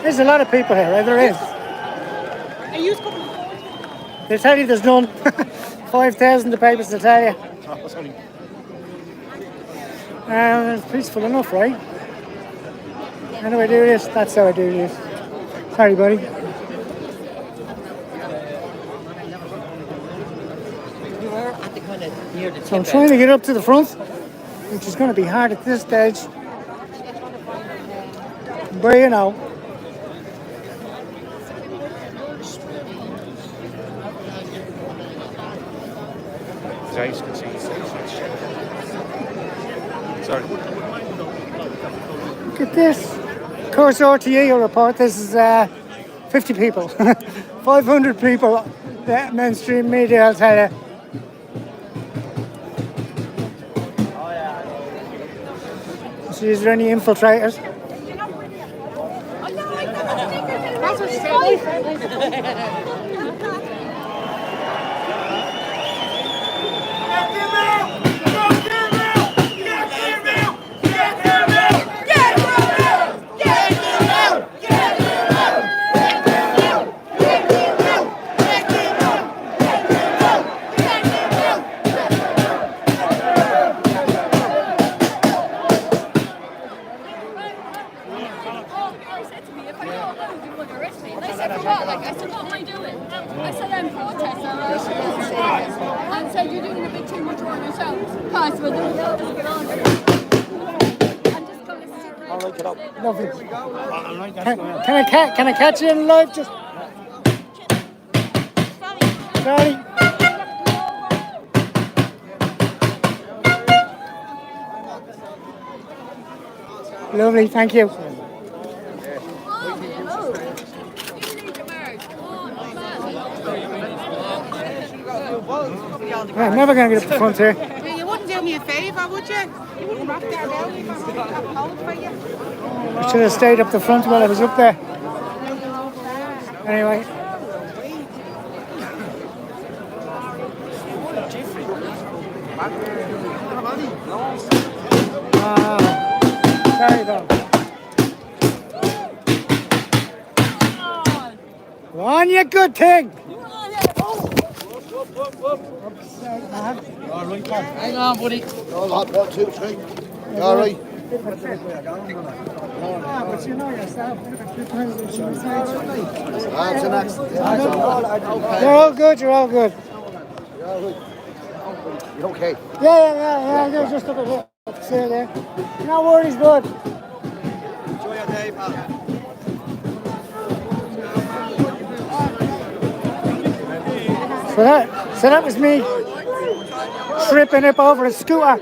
There's a lot of people here, right? There is. Are you coming forward? They'll tell you there's none. 5,000 the papers will tell you. It's peaceful enough, right? How do I do this? That's how I do this. Sorry, buddy. You were at the kind of near the tip. So I'm trying to get up to the front, which is going to be hard at this stage. But you know. Sorry. Look at this. Course RTE report. This is 50 people. 500 people. The mainstream media, I'll tell you. See, is there any infiltrators? That's what she said. Lovely. Can I catch you in live? Just sorry. Lovely, thank you. I'm never going to get up the front here. You wouldn't do me a favour, would you? You wouldn't rock there early if I was having hold for you. I should have stayed up the front while I was up there. Anyway. Sorry about that. Go on, you good thing. Hang on, buddy. All hot, 1, 2, 3. You all right? Yeah, but you know yourself. That's an accident. You're all good, you're all good. You okay? Yeah, just look at it. See you there. No worries, bud. Enjoy your day, pal. So that was me tripping up over a scooter.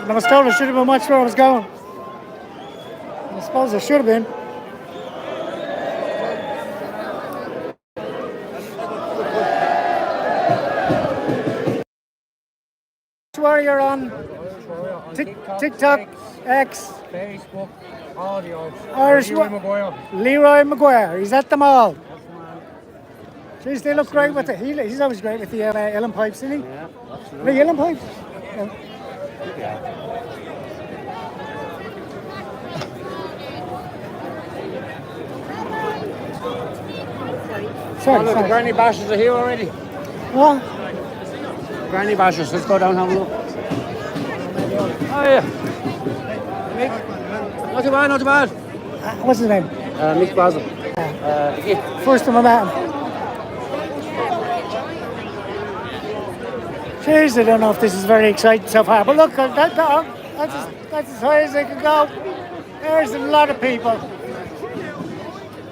And I was told I should have been watching where I was going. I suppose I should have been. Warrior on TikTok, X, Facebook, audio. Irish Leroy Maguire. He's at them all. Jeez, they look great with it. He's always great with the Ellen pipes, isn't he? Yeah, absolutely. The Ellen pipes. Sorry. The granny bashers are here already. What? Granny bashers, let's go down and have a look. Oh yeah. Mick. Not too bad, not too bad. What's his name? Mick Basil. First time I met him. Jeez, I don't know if this is very exciting so far, but look, that's as high as I can go. There's a lot of people.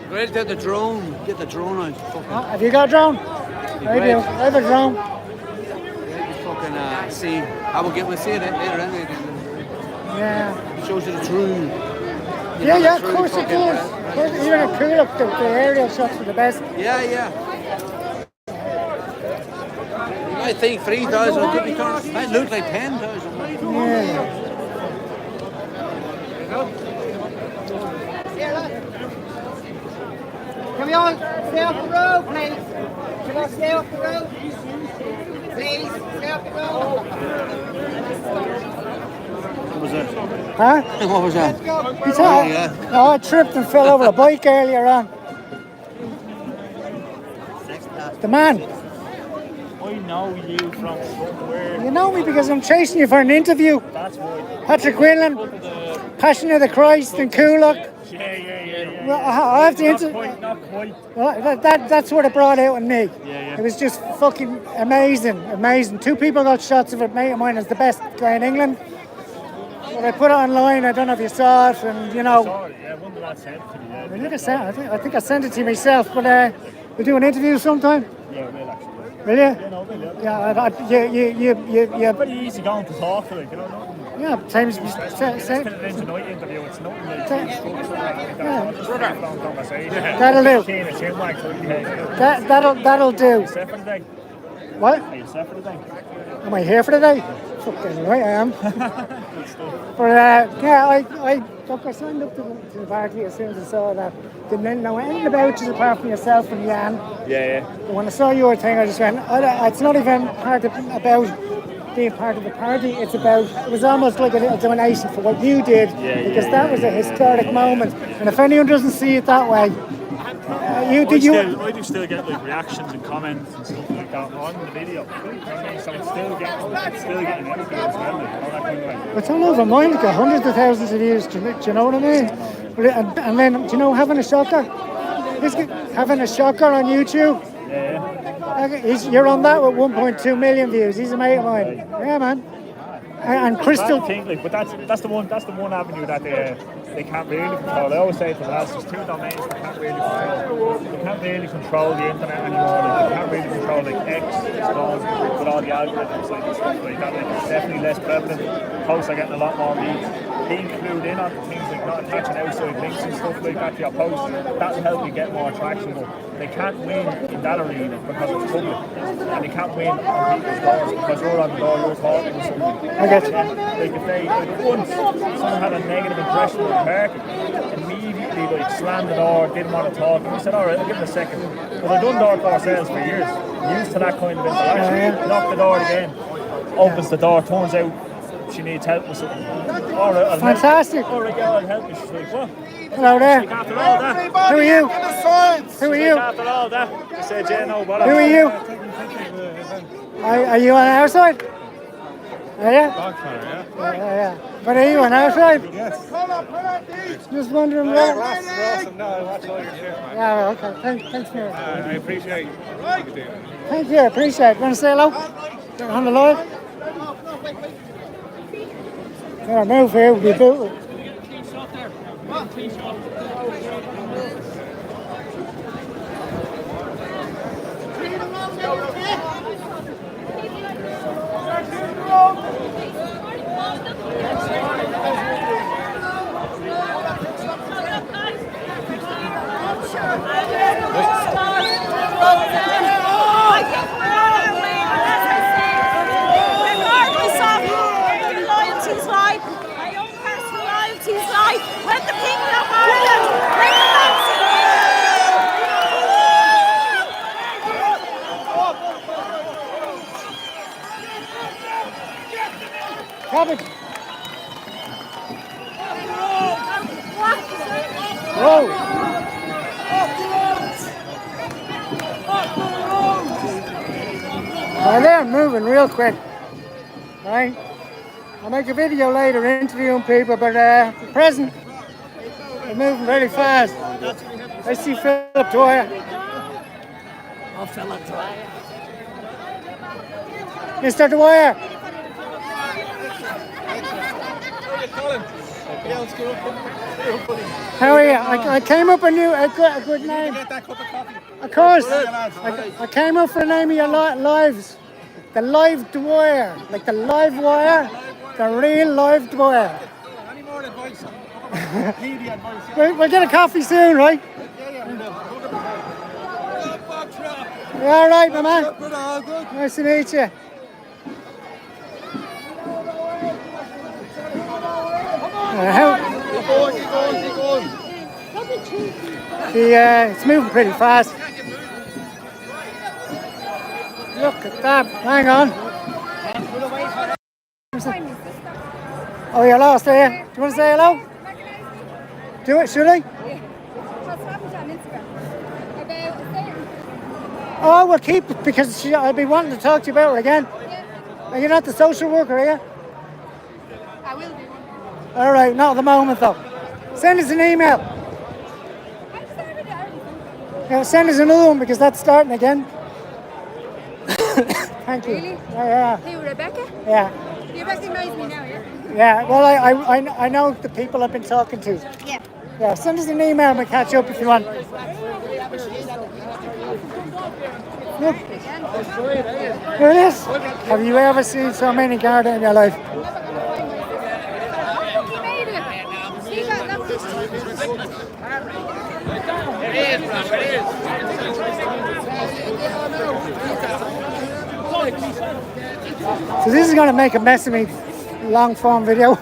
Great to get the drone. Get the drone out. Have you got a drone? I do. I have a drone. Fucking see. I will get my see it later anyway. Yeah. It shows you the true. Yeah, of course it does. Even a cool up the aerial shots are the best. Yeah. I think 3,000 could be turned. Might look like 10,000. Yeah. Can we all stay off the road, please? Can we all stay off the road? Please, stay off the road. What was that? Huh? What was that? You thought, oh, I tripped and fell over a bike earlier on. The man. I know you from somewhere. You know me because I'm chasing you for an interview. That's why. Patrick Quinlan, Passion of the Christ and Coolock. Yeah. Well, I have to Not quite. Well, that's what it brought out in me. Yeah. It was just fucking amazing. 2 people got shots of it. Mate of mine is the best guy in England. But I put it online. I don't know if you saw it, and you know. Sorry, yeah, one that sent to me. I think I sent it to you myself. But we'll do an interview sometime. Yeah, we'll actually. Will you? Yeah, no, will you? Yeah. Pretty easy going to talk to, like, you know. Yeah, times. It's a night interview. It's nothing like That'll do. That'll do. Set for the day. What? Are you set for the day? Am I here for the day? Fucking right I am. But yeah, I signed up to the party as soon as I saw that. Didn't know anything about you apart from yourself and Jan. Yeah. But when I saw your thing, I just went, it's not even about being part of the party. It was almost like a donation for what you did, because that was a historic moment. And if anyone doesn't see it that way, I do still get like reactions and comments and stuff like that on the video. So it's still getting everything as well. It's all over mine. It's got hundreds of thousands of views. Do you know what I mean? And then, do you know having a shocker? Having a shocker on YouTube. You're on that with 1.2 million views. He's a mate of mine. Yeah, man. And Crystal. But that's the one avenue that they can't really control. I always say to the lads, there's 2 domains they can't really control. They can't really control the internet anymore. They can't really control like X, with all the algorithms and stuff like that. Like, it's definitely less prevalent. Posts are getting a lot more reach. Being clued in on things like not attaching outside links and stuff like that to your post, that'll help you get more traction. But they can't win in that arena because it's public, and they can't win on people's doors because you're on the door, you're talking to somebody. I get you. Like if they once someone had a negative impression of the park, immediately like slammed the door, didn't want to talk, and we said, all right, I'll give it a second. But I've done door-to-door sales for years, used to that kind of interaction. Knock the door again, opens the door, turns out she needs help with something. All right, I'll fantastic. Help you. All right, yeah, I'll help you. She's like, what? Hello there. After all that. Who are you? Who are you? After all that, I said, yeah, no, what? Who are you? Are you on our side? Are you? Yeah. But are you on our side? Yes. Just wondering where. Awesome. No, I watch all your shit, man. Yeah, okay. Thanks, man. I appreciate what you do. Thank you. I appreciate it. Want to say hello? On the live? Gotta move here, we'll be booted. When the people of Ireland bring it back to Cabbage. Whoa. Well, they're moving real quick, right? I'll make a video later interviewing people, but at present, they're moving very fast. I see Philip Dwyer. Oh, Philip Dwyer. Mr. Dwyer. How are you? I came up and knew a good name. Of course. I came up for the name of your lives. The live Dwyer. Like the live wire. The real live Dwyer. Any more advice? Media advice. We'll get a coffee soon, right? You all right, my man? Nice to meet you. It's moving pretty fast. Look at that. Hang on. Oh, you're lost, are you? Do you want to say hello? Do it, should I? Oh, we'll keep it because I'll be wanting to talk to you about her again. Are you not the social worker, are you? I will be. All right, not at the moment though. Send us an email. Yeah, send us another one because that's starting again. Thank you. Really? Yeah. Who, Rebecca? Yeah. You recognise me now, yeah? Yeah. Well, I know the people I've been talking to. Yeah. Yeah. Send us an email and we'll catch up if you want. Look. Here it is. Have you ever seen so many Garda in your life? He made it. He got lucky. So this is going to make a mess of me long form video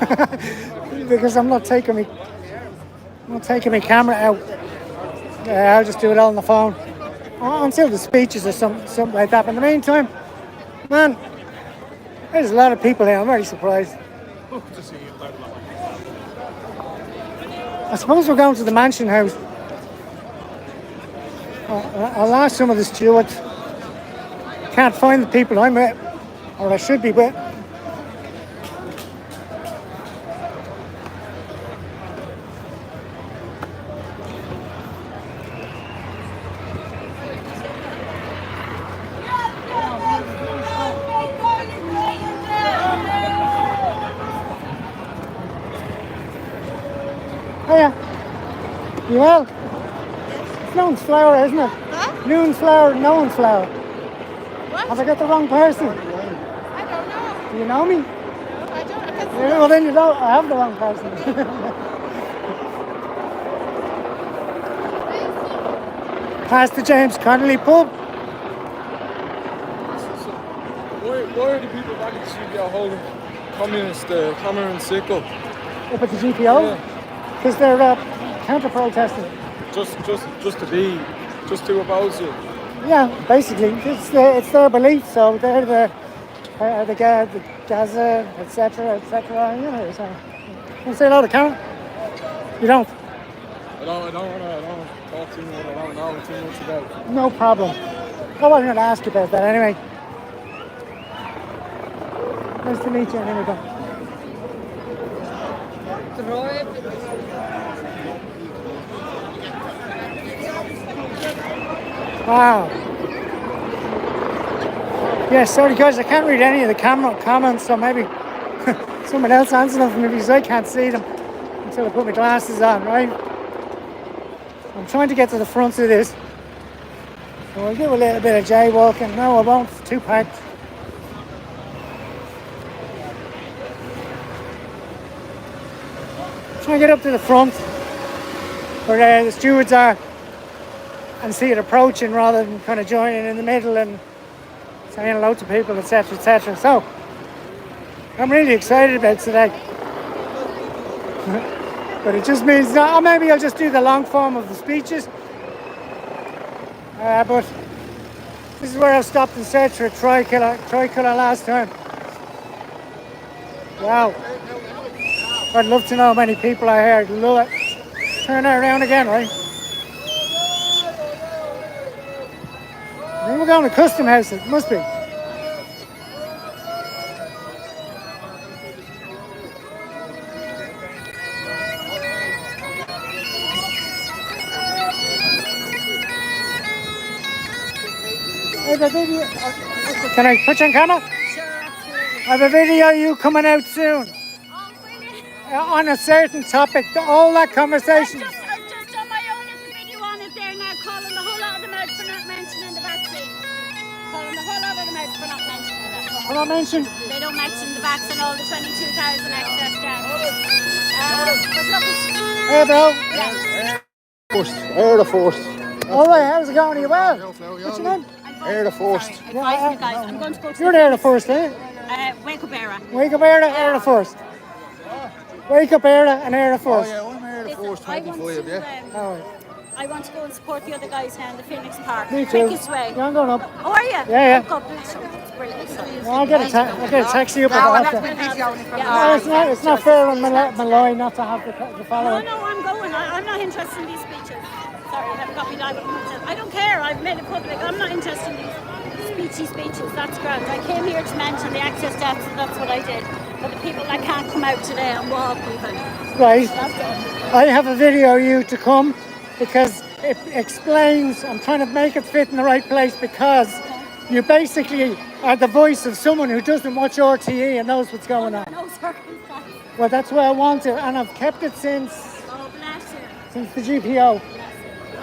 because I'm not taking my camera out. I'll just do it all on the phone until the speeches or something like that. But in the meantime, man, there's a lot of people here. I'm very surprised. I suppose we're going to the Mansion House. I'll ask some of the stewards. Can't find the people I'm with, or I should be with. Hiya. You well? It's no one's flower, isn't it? Huh? Noon's flower, no one's flower. What? Have I got the wrong person? I don't know. Do you know me? I don't. I can't see. Yeah, well, then you don't. I have the wrong person. Past the James Connolly pub. Why are the people back at the GPO holding communist camera and sickle? Up at the GPO? Because they're counter-protesting. Just to oppose you. Yeah, basically, it's their belief. So they're the Gaza, etc., etc. You know, so you say hello to Karen. You don't. I don't want to talk to you what I don't know too much about. No problem. I wasn't going to ask you about that anyway. Nice to meet you anyway. Wow. Yeah, sorry guys, I can't read any of the comments, so maybe someone else answers them for me because I can't see them until I put my glasses on, right? I'm trying to get to the front of this. So I'll do a little bit of jaywalking. No, I won't, it's too packed. Try and get up to the front where the stewards are and see it approaching rather than kind of joining in the middle and saying hello to people, etc., etc. So I'm really excited about today. But it just means that, or maybe I'll just do the long form of the speeches. But this is where I stopped and searched for a tricolour last time. Wow. I'd love to know how many people I heard. Love it. Turn that around again, right? I think we're going to Custom House, it must be. Can I put you on camera? Sure, absolutely. I have a video of you coming out soon. Oh, brilliant. On a certain topic, all that conversation. I've just done my own little video on it there now, calling the whole lot of them out for not mentioning the vaccine. Calling the whole lot of them out for not mentioning that. Can I mention? They don't mention the vaccine, all the 22,000 excess deaths. But look, Hey, bro. Air the Force. All right, how's it going? Are you well? What's your name? Air the Force. advise me, guys. I'm going to go to You're there the first, eh? Wake Up Era. Wake up, Erin, air the first. Wake up, Erin, and air the first. I'm Air the Force I want 25, to, yeah. All right. I want to go and support the other guys now in the Phoenix Park. Me too. Quickest way. Yeah, I'm going up. Oh, are you? Yeah. Oh, God bless you. It's brilliant. I'll get a taxi up if I have to. No, it's not fair on Malloy not to have the following. No, I'm going. I'm not interested in these speeches. Sorry, I haven't got me live. I don't care. I've made it public. I'm not interested in these speeches. That's grand. I came here to mention the access deaths, and that's what I did. For the people that can't come out today and walk even. Right. I have a video of you to come because it explains, I'm trying to make it fit in the right place because you basically are the voice of someone who doesn't watch RTE and knows what's going on. No circumstance. Well, that's where I want it, and I've kept it since Oh, bless you. the GPO.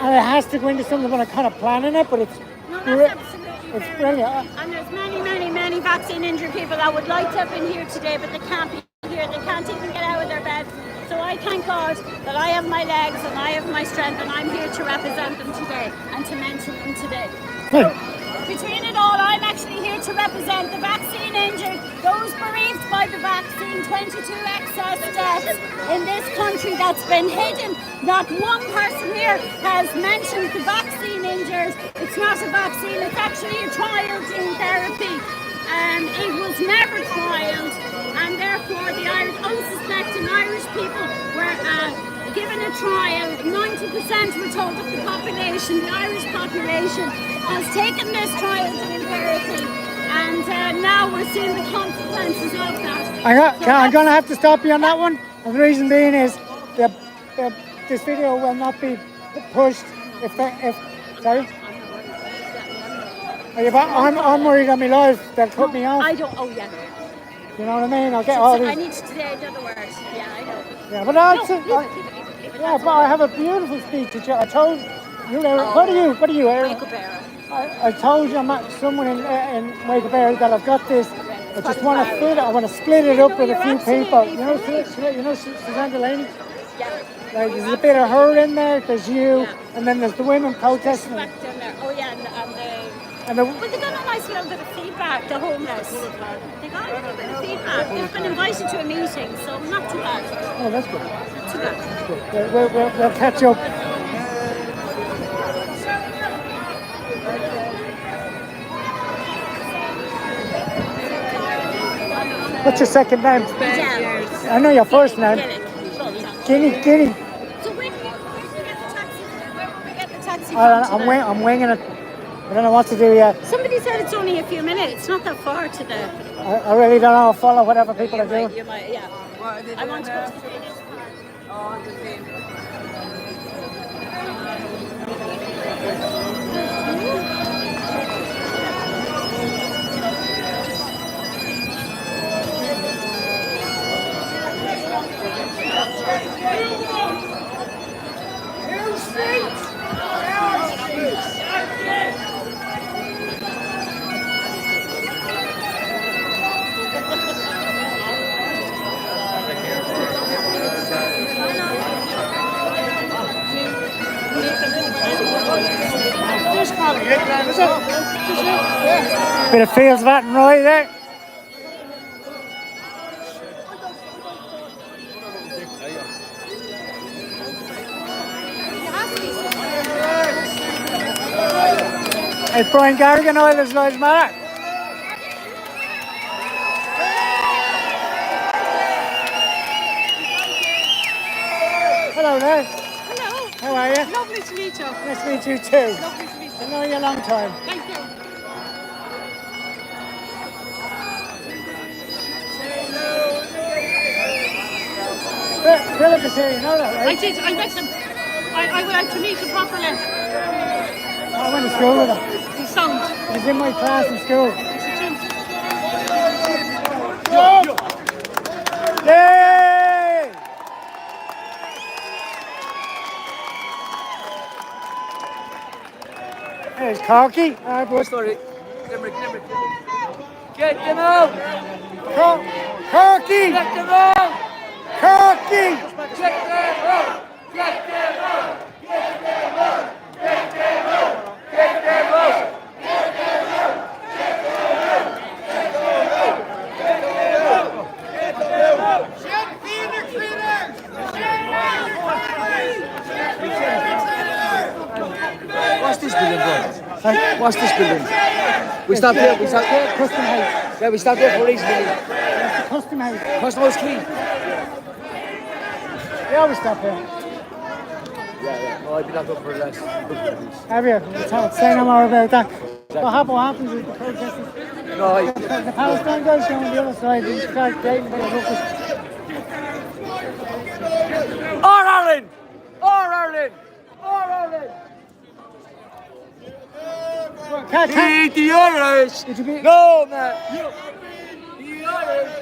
And it has to go into something when I'm kind of planning it, but it's No, that's absolutely it's fair. brilliant. And there's many vaccine injured people that would like to have been here today, but they can't be here. They can't even get out of their bed. So I thank God that I have my legs and I have my strength, and I'm here to represent them today and to mention them today. Between it all, I'm actually here to represent the vaccine injured, those bereaved by the vaccine, 22 excess deaths in this country that's been hidden. Not one person here has mentioned the vaccine injured. It's not a vaccine, it's actually a trial gene therapy. It was never trialed, and therefore the unsuspecting Irish people were given a trial. 90% we're told of the population, the Irish population, has taken this trial gene therapy, and now we're seeing the consequences of that. I'm going to have to stop you on that one. And the reason being is this video will not be pushed if sorry? I'm worried on my life. They'll cut me off. I don't, oh yeah. You know what I mean? I'll get all I these. need to today, in other words. Yeah, I know. Yeah, but I'll say, Leave it. yeah, but I have a beautiful speech to you. I told you, Erin. What are you, Erin? Wake up, Erin. I told you I'm at someone in Wake Up Erin that I've got this. I just want to split it. I want to split it up with a few people. You know Suzanne Delaney? Yeah. Like, there's a bit of her in there. There's you, and then there's the women protesting. Back down there. Oh yeah, And the, but they got a nice little bit of feedback, the homeless. They got a little bit of feedback. They've been invited to a meeting, so not too bad. oh, that's good. Not too bad. We'll catch up. What's your second name? Yeah. I know your first name. Guinea. So where will we get the taxi? Where will we get the taxi from today? I'm winging it. I don't know what to do yet. Somebody said it's only a few minutes. It's not that far to the... I really don't know. I'll follow whatever people are doing. You might, yeah. I want to go to the Phoenix. Bit of Fields Vat and Roy there. Hey, Brian Garrigan, Oilers Lives Matter. Hello there. Hello. How are you? Lovely to meet you. Nice to meet you too. Lovely to meet you. I know you a long time. Thank you. Philip is here, you know that, I right? did. I met him. I went to meet him properly. I went to school with him. He's sound. He was in my class in school. He's a gent. Yay! There's Corky. Sorry. Limerick. Get them out! Corky! Get them out! Corky! Get them out! Get them out! Get them out! Get them out! Get them out! this building, bro? What's this building? We stopped there. Custom house. Yeah, we stopped there for a reason. It's the custom house. Custom house clean. We always stop here. Yeah. Oh, I'd be locked up for the last. Have you? Say no more about that. What happens with the protesters? No, The Palestine guys go on the other side and start creating a bit of ruckus. All Ireland! All Ireland! All Ireland! Beat the Irish! No, man! The Irish!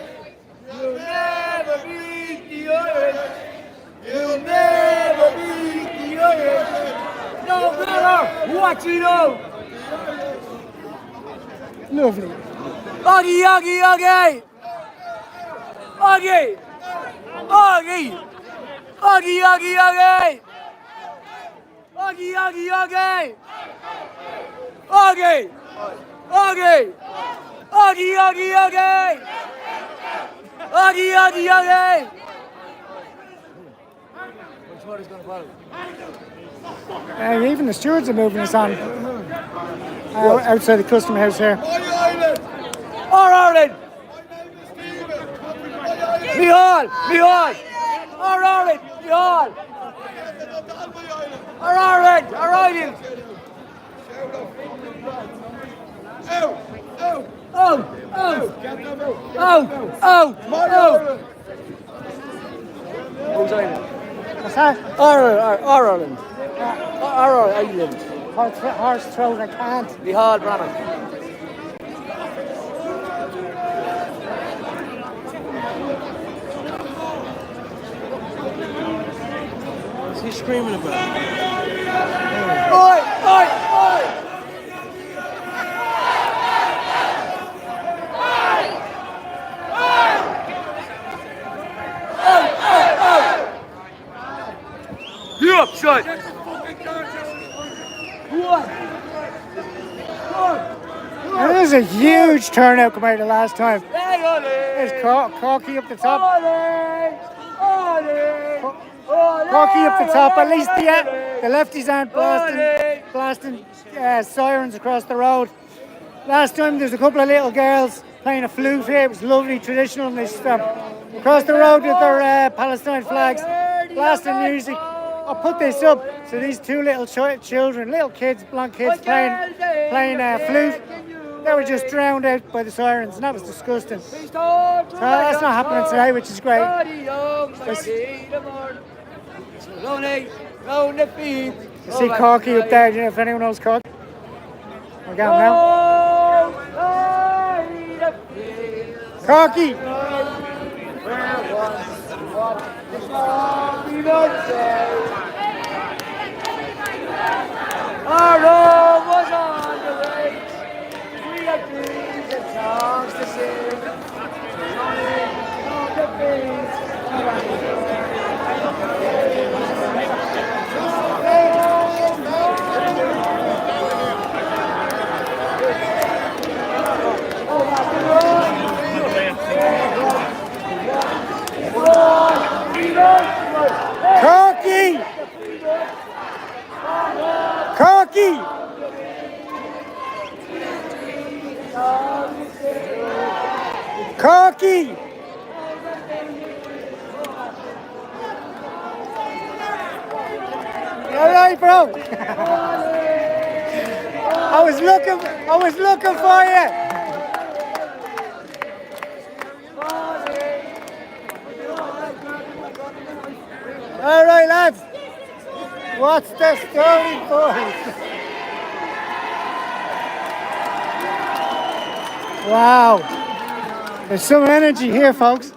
You'll never beat the Irish! You'll never beat the Irish! No matter what you know! Lovely. Oggy, Oggy, Oggy! Oggy! Oggy! Oggy, Oggy, Oggy! Oggy, Oggy, Oggy! Oggy! Oggy! Oggy, Oggy, Oggy! Oggy, Oggy, Oggy! Which one is going to follow? Even the stewards are moving us on. Outside the custom house here. All Ireland! Mihal! Mihal! All Ireland! Mihal! All Ireland! All Ireland! Out! Out! Out! Out! Out! Out! Who's Ireland? What's that? Ireland. Ireland. Horse throat, I can't. Mihal Brannan. What's he screaming about? Oi! Oi! Oi! You up, shut! There's a huge turnout compared to last time. There's Corky up the top. Corky up the top. At least the lefties aren't blasting sirens across the road. Last time there's a couple of little girls playing a flute here. It was lovely, traditional. And they across the road with their Palestine flags, blasting music. I'll put this up. So these two little children, little kids, blonde kids playing flute. They were just drowned out by the sirens, and that was disgusting. So that's not happening today, which is great. You see Corky up there, do you know if anyone knows Corky? We're going now. Corky! Our road was on the way. We had dreams and songs to sing. Corky! Corky! Corky! All right, bro. I was looking for you. All right, lads. What's the story, boys? Wow. There's some energy here, folks.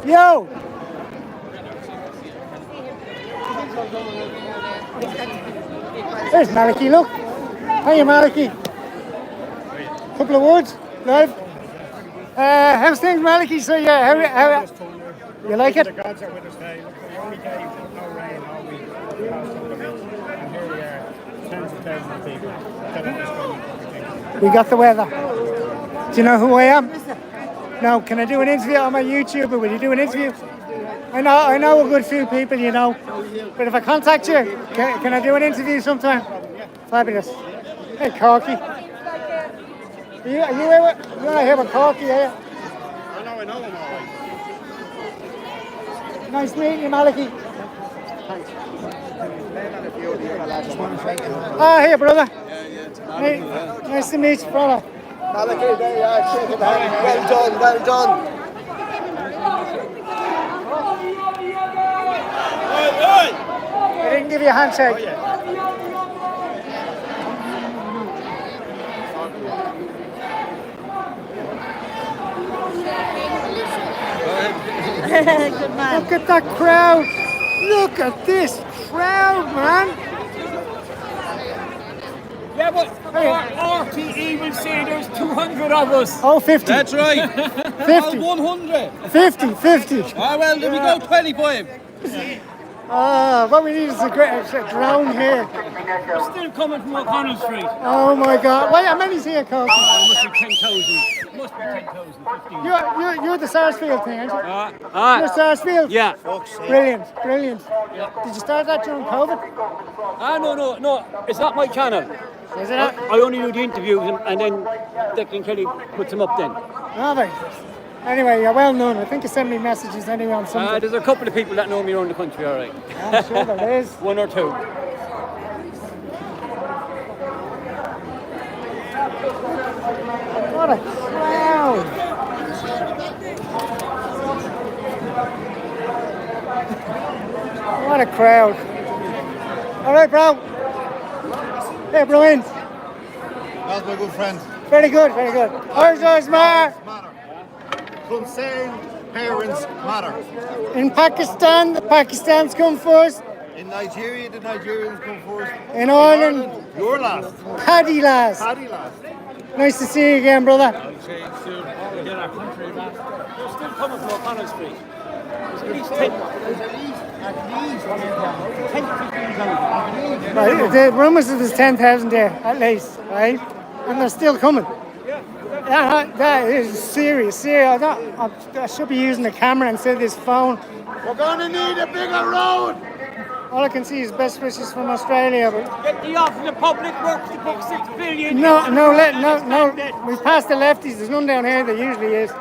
Yo! There's Malachy, look. Hiya, Malachy. Couple of words, live. How's things, Malachy? So, yeah, how you like it? The gods are with us today. Look, we only gave no rain all week. And here we are, tens of thousands of people. We got the weather. Do you know who I am? No. Can I do an interview on my YouTube? Will you do an interview? I know a good few people, you know. But if I contact you, can I do an interview sometime? Fabulous. Hey, Corky. Are you not here with Corky, are you? I know. Nice meeting you, Malachy. Ah, here, brother. Hey, nice to meet you, brother. Malachy, there you are, shaking hands. Well done, well done. I didn't give you a handshake. Good man. Look at that crowd. Look at this crowd, man. Yeah, but RTE will say there's 200 of us. Oh, 50. That's right. 50. 100. 50. Ah, well, there we go, 25. What we need is a drone here. We're still coming from O'Connell Street. Oh my God. Wait, how many's here, Coach? Must be 10,000. Must be 10,000, 15. You're the Sarsfield thing, aren't you? You're Sarsfield? Yeah. Brilliant. Did you start that during COVID? No. It's not my channel. Is it? I only do the interviews and then Declan Kelly puts them up then. Oh, very good. Anyway, you're well known. I think you send me messages anyway on something. There's a couple of people that know me around the country, all right. I'm sure there is. One or two. What a crowd. What a crowd. All right, bro. Hey, Brian. That's my good friend. Very good. Ours matter. Concerned parents matter. In Pakistan, the Pakistans come first. In Nigeria, the Nigerians come first. In Ireland, You're last. Paddy last. Paddy last. Nice to see you again, brother. They're still coming from O'Connell Street. There's at least 10. Right, the rumours that there's 10,000 there, at least, right? And they're still coming. That is serious. I should be using the camera instead of this phone. We're gonna need a bigger road. All I can see is best wishes from Australia. But Get the off the public works to book 6 billion. no. We've passed the lefties. There's none down here. There usually is.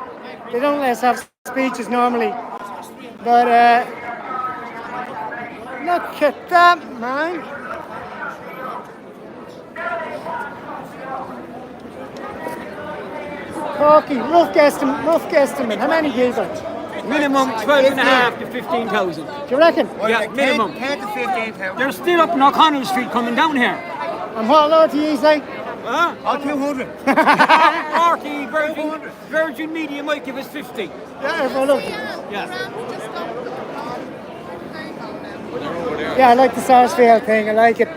They don't let us have speeches normally. But look at that, man. Corky, rough guesstimate. How many people? Minimum 12.5 to 15,000. Do you reckon? Yeah, minimum. 10 to 15,000. They're still up in O'Connell Street coming down here. And what RTE say? Huh? 200. RT Virgin Media might give us 50. Yeah, everyone look. Yeah. Yeah, I like the Sarsfield thing. I like it.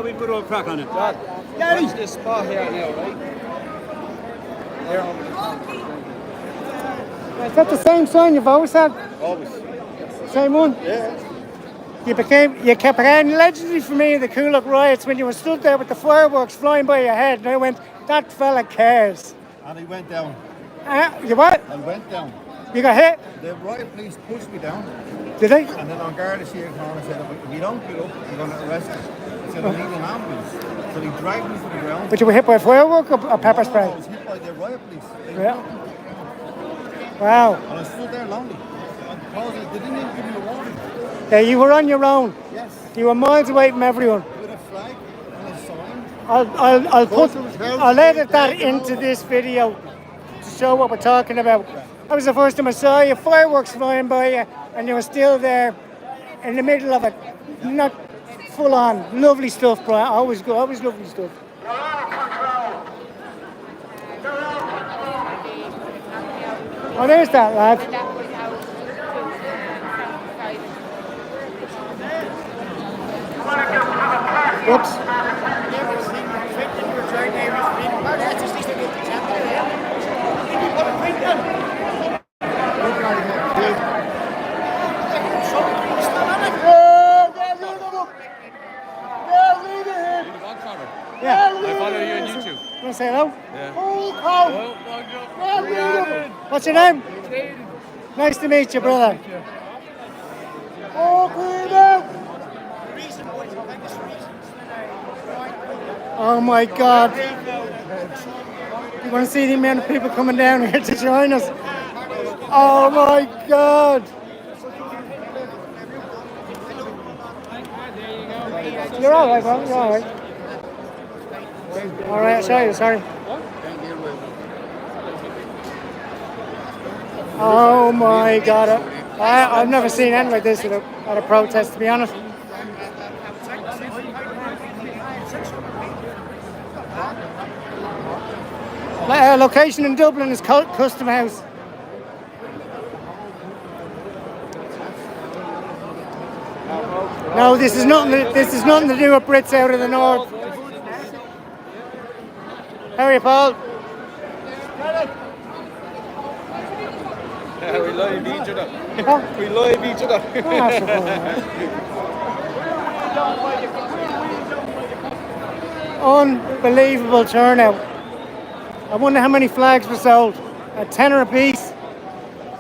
We've got all crack on it. Watch this spot here now, right? Is that the same sign you've always had? Always. Same one? Yeah. You kept getting legendary for me in the Coolock riots when you were stood there with the fireworks flying by your head, and I went, that fella cares. And he went down. You what? I went down. You got hit? The riot police pushed me down. Did they? And then on guard, the Sheriff Corner said, if you don't get up, you're going to arrest us. He said, I need an ambulance. So he dragged me to the ground. But you were hit by a firework or pepper I spray? was hit by the riot police. Yeah. Wow. And I stood there lonely. And they didn't even give me a warning. Yeah, you were on your own. Yes. You were miles away from everyone. With a flag and a sign. I'll edit that into this video to show what we're talking about. That was the first time I saw you, fireworks flying by you, and you were still there in the middle of it. Not full on. Lovely stuff, Brian. Always good, always lovely stuff. Oh, there's that lad. Whoops. Yeah. I follow you on YouTube. You want to say hello? Yeah. What's your name? Nice to meet you, brother. Oh my God. You want to see the amount of people coming down here to join us? Oh my God. You're all right, bro. You're all right. All right, I'll show you. Sorry. Oh my God. I've never seen anything like this at a protest, to be honest. Location in Dublin is Custom House. No, this is nothing to do with Brits out of the north. How are you, Paul? Yeah, we live each other. Huh? We live each other. Unbelievable turnout. I wonder how many flags were sold. A tenner a piece.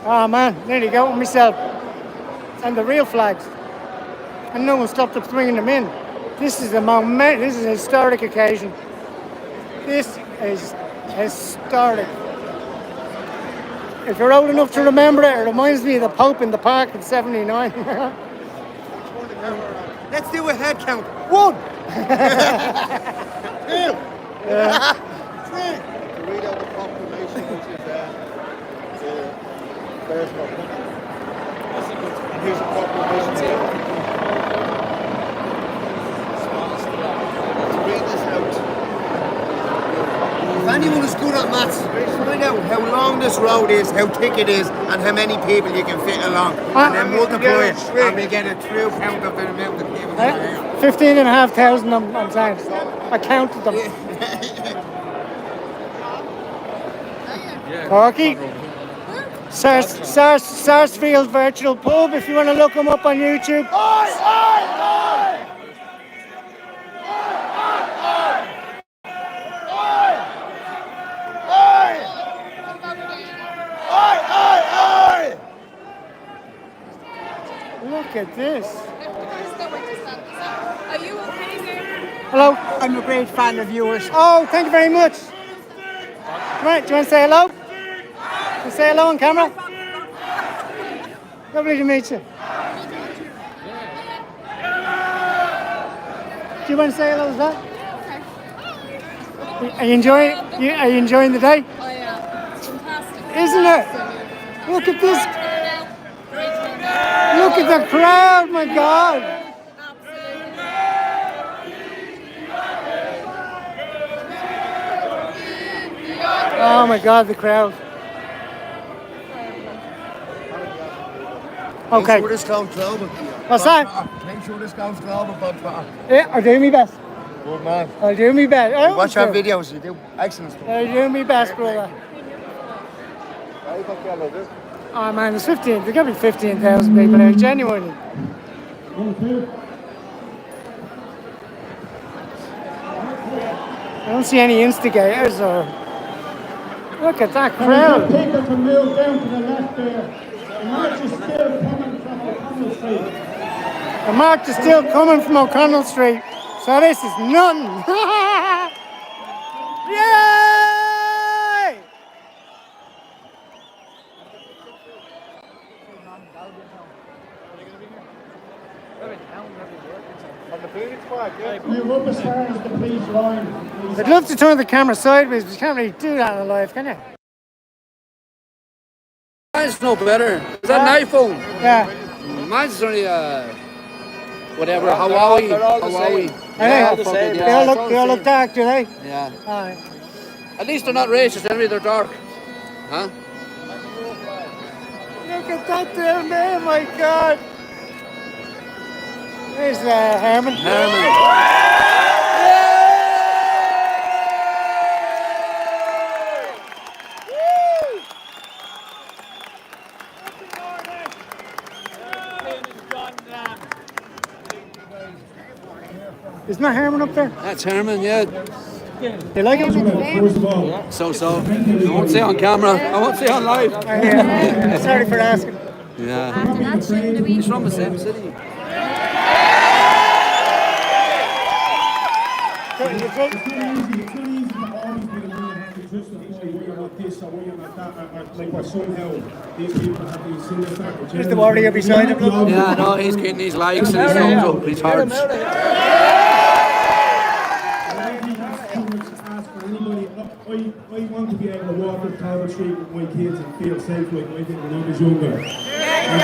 Oh man, nearly got one myself. And the real flags. And no one stopped up bringing them in. This is a moment. This is a historic occasion. This is historic. If you're old enough to remember it, it reminds me of the Pope in the park in '79. Let's do a head count. 1. 2. Three. To read out the proclamation, which is the first one. And here's a proclamation here. To read this out. If anyone is good at maths, find out how long this road is, how thick it is, and how many people you can fit along. And then multiply it, and we get a true count of the amount of people that are here. 15,500, I'm saying. I counted them. Corky. Sarsfield Virtual Pub, if you want to look them up on YouTube. Look at this. Are you okay there? Hello. I'm a great fan of yours. Oh, thank you very much. Right, do you want to say hello? Can you say hello on camera? Lovely to meet you. Do you want to say hello as well? Are you enjoying the day? Oh yeah, it's fantastic. Isn't it? Look at this. Look at the crowd, my God. Oh my God, the crowd. Okay. Make sure this goes global. What's that? Make sure this goes global, but Yeah, I'll do my best. good man. I'll do my best. I Watch always our do. videos, you do excellent stuff. I'll do my best, brother. Oh man, there's got to be 15,000 people here, genuinely. I don't see any instigators or... Look at that crowd. People to move down to the left there. The march is still coming from O'Connell Street. The march is still coming from O'Connell Street. So this is nothing. Yay! Move up as far as the police line. I'd love to turn the camera sideways, but you can't really do that in live, can you? Mine's no better. Is that an iPhone? Yeah. Mine's only whatever, Hawaii. Hawaii. Yeah, the same. They all look dark, do they? Yeah. Aye. At least they're not racist, anyway, they're dark. Huh? Look at that down there, my God. There's Herman. Isn't that Herman up there? That's Herman, yeah. You like him? First of all, So. I won't say on camera. I won't say on live. Yeah. Sorry for asking. Yeah. He's from the same city. it's not easy to always be the one that has to justify why you're not this or why you're not that, or like what somehow these people have these sinister or He's the warrior beside him. Look. Yeah, no, he's getting his likes and his thumbs up, his hearts. I want to be able to walk up Talbot Street with my kids and feel safe like I did when I was younger. I don't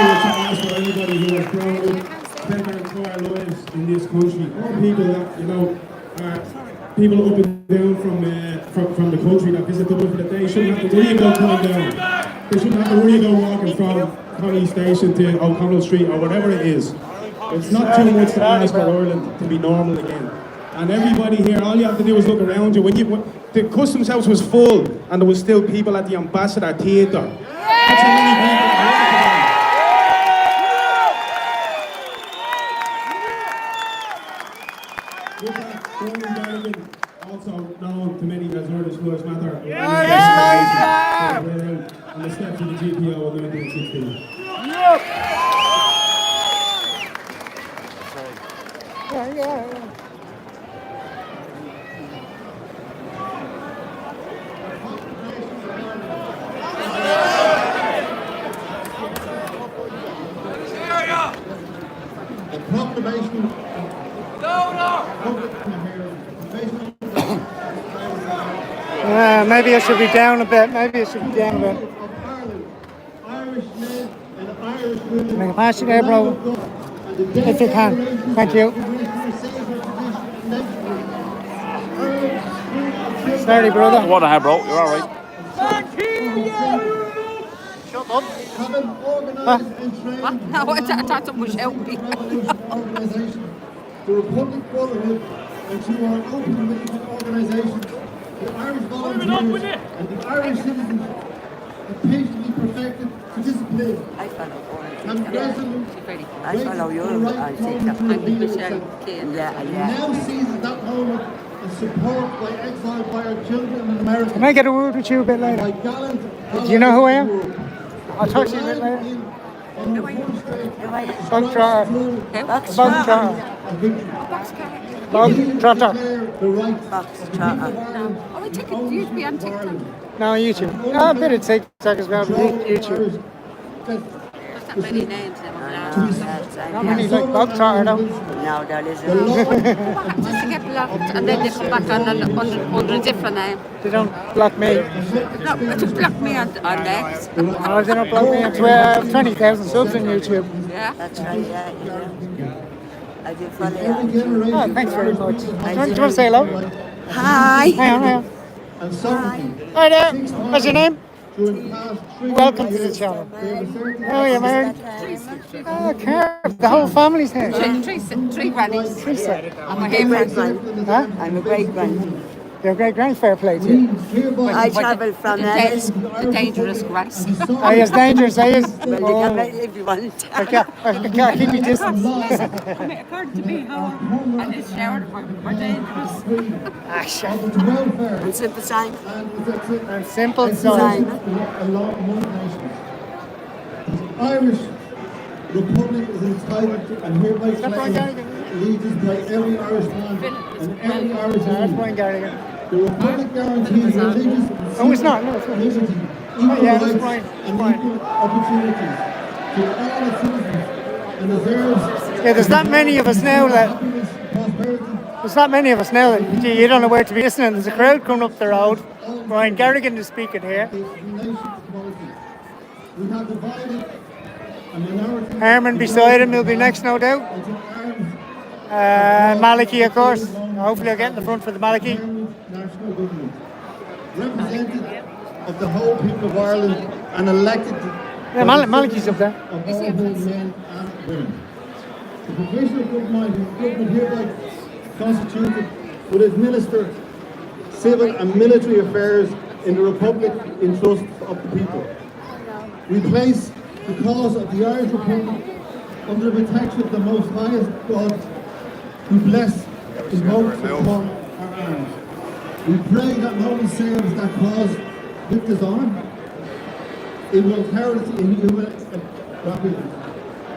have to ask for anybody who has grown up, spent their entire lives in this country, or people that, you know, people up and down from the country that visit Dublin for the day shouldn't have to worry about coming down. They shouldn't have to worry about walking from Connie Station to O'Connell Street or whatever it is. It's not too much to ask for Ireland to be normal again. And everybody here, all you have to do is look around you. When the customs house was full and there was still people at the Ambassador Theatre. That's how many people are here today. Also known to many as Irish Lives Matter. On the steps of the GPO in 1916. Yeah. Proclamation. Maybe I should be down a bit. Irish men and Irish women. Can I pass you there, bro? If you can. Thank you. Sorry, brother. What the hell, bro? You're alright. Shut up. What? No, I thought someone was helping me. The Republic Brotherhood and through our open militant organisations, the Irish volunteers and the Irish citizens have patiently perfected the discipline. I follow And resolute I follow you on TikTok. Yeah. now seizes that moment in support by exiled by our children in America. Can I get a word with you a bit later? By gallant Do you know who I am? I'll talk to you a bit later. Bug trotter. Bug trotter. Bug trotter. Oh, I think it used to be on TikTok. No, YouTube. A bit of TikTok as well, but YouTube. There's that many names now. Not many like bug trotter though. No, there isn't. What happens if they get blocked and then they come back under a different name? They don't block me. No, but to block me on next. Oh, they don't block me on 20,000 subs on YouTube. Yeah. That's right, yeah. I do follow you. Oh, thanks very much. Do you want to say hello? Hi. Hang on. Hi there. What's your name? Welcome to the channel. How are you, Mary? Oh, Carl. The whole family's here. Three grannies. Teresa. I'm a great Huh? I'm a great one. Your great grand fair play to you. I travel from the dangerous grass. Oh, yes, dangerous, I is. Well, you can make if you want. I can't keep your distance. According to me, and it's showered for dangerous. Action. And simple sign. And simple sign. The Irish Republic is entitled to and hereby claims allegiance by every Irishman and every Irish That's woman. Brian Garrigan. The Republic guarantees religious and Oh, it's not. No, it's not. liberty, equal yeah, that's rights Brian. and equal opportunities to all its citizens and deserves Yeah, there's not many of us now that. There's not many of us now that you don't know where to be listening. There's a crowd coming up the road. Brian Garrigan is speaking here. We have divided a minority Herman beside him will be next, no doubt. Malachy, of course. Hopefully I'll get in the front for the Malachy. national government, representative of the whole people of Ireland and elected Yeah, Malachy's up there. of all men and women. The provisional government hereby constituted would administer civil and military affairs in the Republic in trust of the people. We place the cause of the Irish Republic under the protection of the most highest God, We bless in hopes upon our arms. We pray that no one serves that cause with us on. It will carry us in human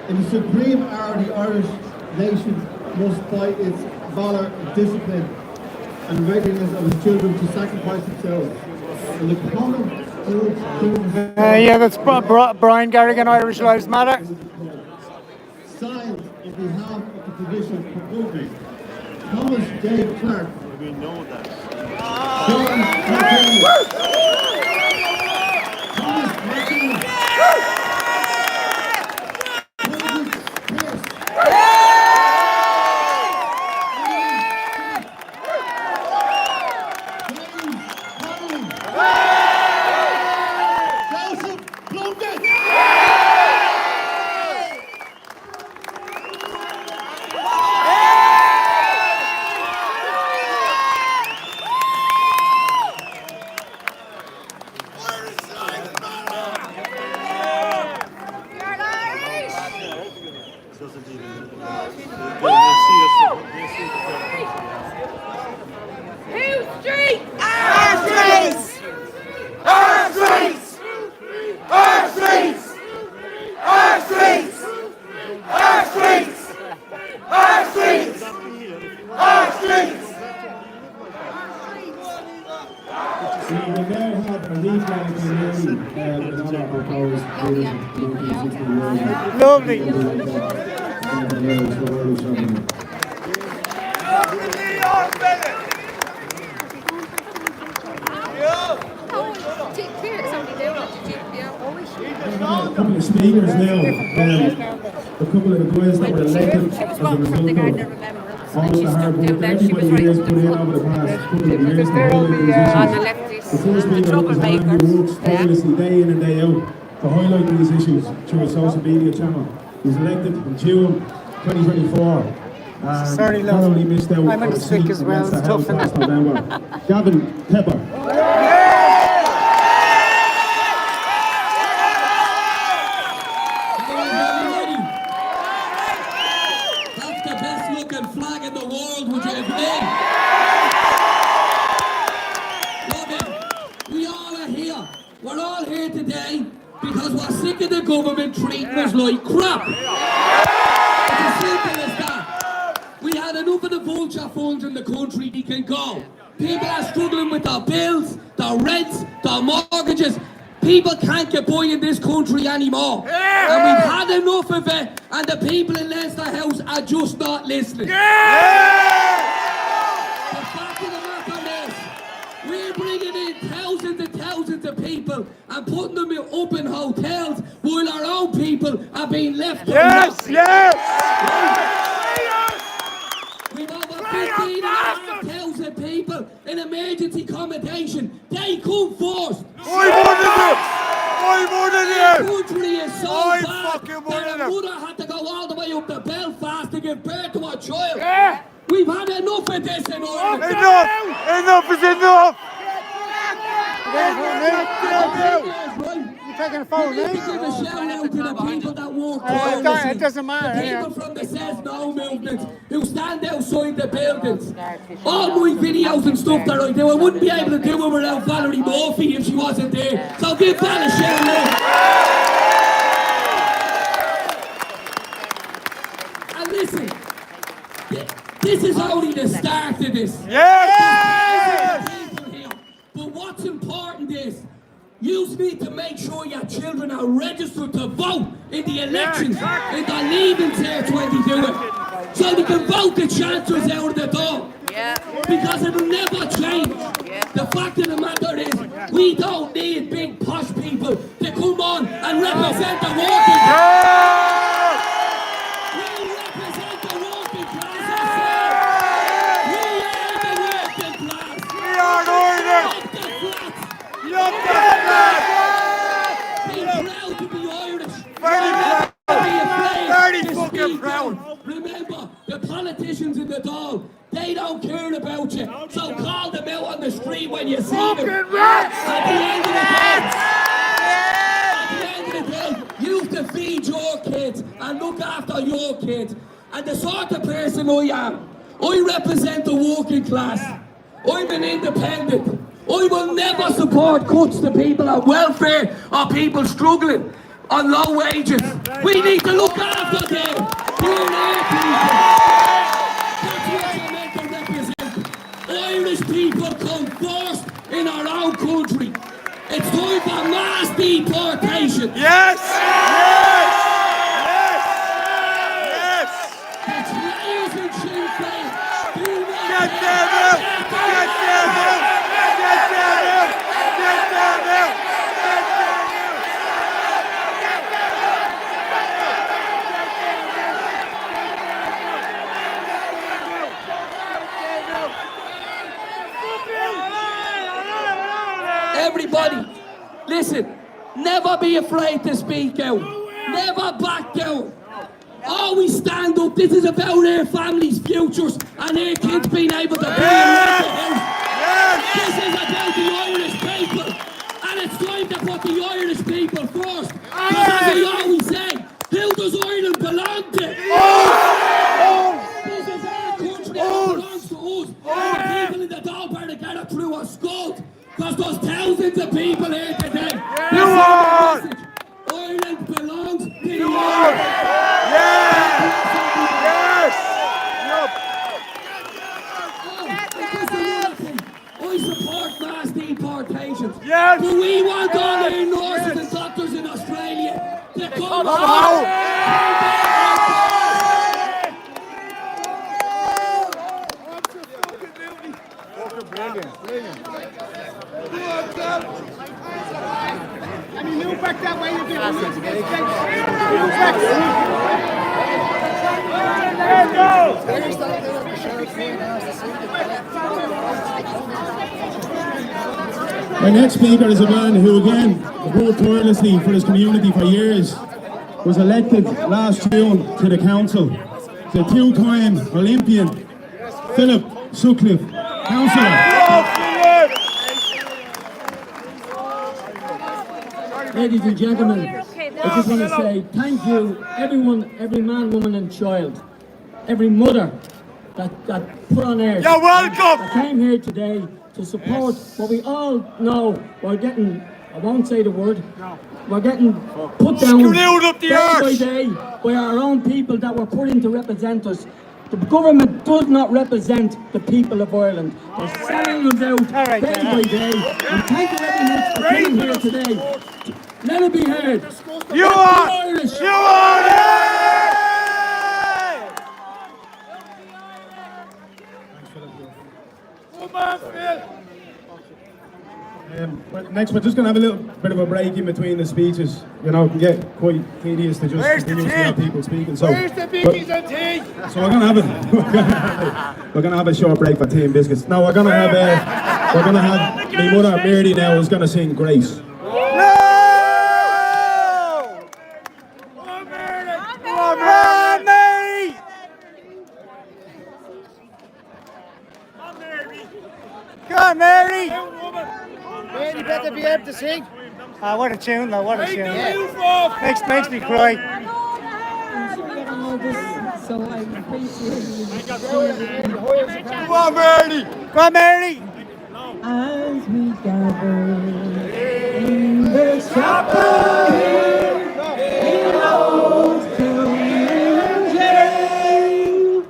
in the supreme hour, the Irish nation must fight its valour, discipline, and readiness of its children to sacrifice themselves. In the common good yeah, that's Brian Garrigan, Irish Lives Matter. Signed on behalf of the Provincial Republic, Thomas J. Clark. We know that. John McKinley. Thomas McKinley. Lovely. A couple of speakers now, a couple of the boys that were elected as a result of all the hard work that everybody here has put in over the past couple of years to highlight these issues. The first speaker was a man who works tirelessly day in and day out to highlight these issues through a social media channel. He was elected in June 2024. Sorry, love. Thoroughly missed out. I'm on sick as well, it's tough. Last November. Gavin Pepper. Government treating us like crap. It's as simple as that. We had enough of the vulture funds in the country. They can go. People are struggling with their bills, their rents, their mortgages. People can't get by in this country anymore. And we've had enough of it, and the people in Leinster House are just not listening. The fact of the matter is, we're bringing in thousands of people and putting them up in hotels while our own people are being left. Yes. We've over 15,500 people in emergency accommodation. They come first. I wanted The country is so bad that a mother had to go all the way up to Belfast to give birth to a child. We've had enough of this in Ireland. Enough is enough! You're taking a photo, We need to give a shout out to the people that work tirelessly. It doesn't matter. The people from the Says No movement who stand outside the buildings. All my videos and stuff that I do, I wouldn't be able to do it without Valerie Murphy if she wasn't there. So give Val a shout out. And listen, this is only the start of this. But what's important is you need to make sure your children are registered to vote in the elections, in the leaving cert when they do it. So they can vote the chancellors out of the door. Because it will never change. The fact of the matter is, we don't need big posh people to come on and represent the working class. We represent the working class ourselves. We are the working class. We are Ireland! Up the flats. Be proud to be Irish. Very proud. Very fucking proud. Remember, the politicians in the Dáil, they don't care about you. So call them out on the street when you see them. At the end of the day, you have to feed your kids and look after your kids. And the sort of person I am, I represent the working class. I'm an independent. I will never support cuts to people on welfare or people struggling on low wages. We need to look after them. They're our people. That's what you're meant to represent. Irish people come first in our own country. It's time for mass deportation. Yes! Yes! Yes! It's Reyes and Sinn Féin. Get them out! Get them out! Get them out! Get them out! Get them Everybody, listen, never be afraid to speak out. Never back down. Always stand up. This is about our families' futures and our kids being able to be in the house. This is about the Irish people. And it's time to put the Irish people first. Because as I always say, who does Ireland belong to? This is our country that belongs to us. And the people in the Dublin are getting through our skulls. Because there's thousands of people here today. This is the message. Ireland belongs to the Irish. I support mass deportations. Yes. Do we want all our nurses and doctors in Australia to come home? And you move back that way, you get My next speaker is a man who, again, worked tirelessly for his community for years, was elected last June to the council. The two-time Olympian, Philip Sutcliffe, Councillor. Ladies and gentlemen, I just want to say thank you, everyone, every man, woman and child, every mother that put on air. You're welcome! I came here today to support what we all know we're getting, I won't say the word, we're getting put down day by day by our own people that were put in to represent us. The government does not represent the people of Ireland. They're selling us out day by day. And thank you very much for coming here today. Let it be heard. You are Irish. You are it! Come on, Phil. Next, we're just going to have a little bit of a break in between the speeches. You know, it can get quite tedious to just continue to have people speaking. So, Where's the biggies and tea? So we're gonna have a short break for tea and biscuits. No, we're gonna have my mother Mary now is gonna sing Grace. Come on, Mary! Mary, you better be able to sing. What a tune, though, what a tune. Makes me cry. So I appreciate it. Come on, Mary! Come on, Mary! As we gather in the chapel here in old Councillor jail,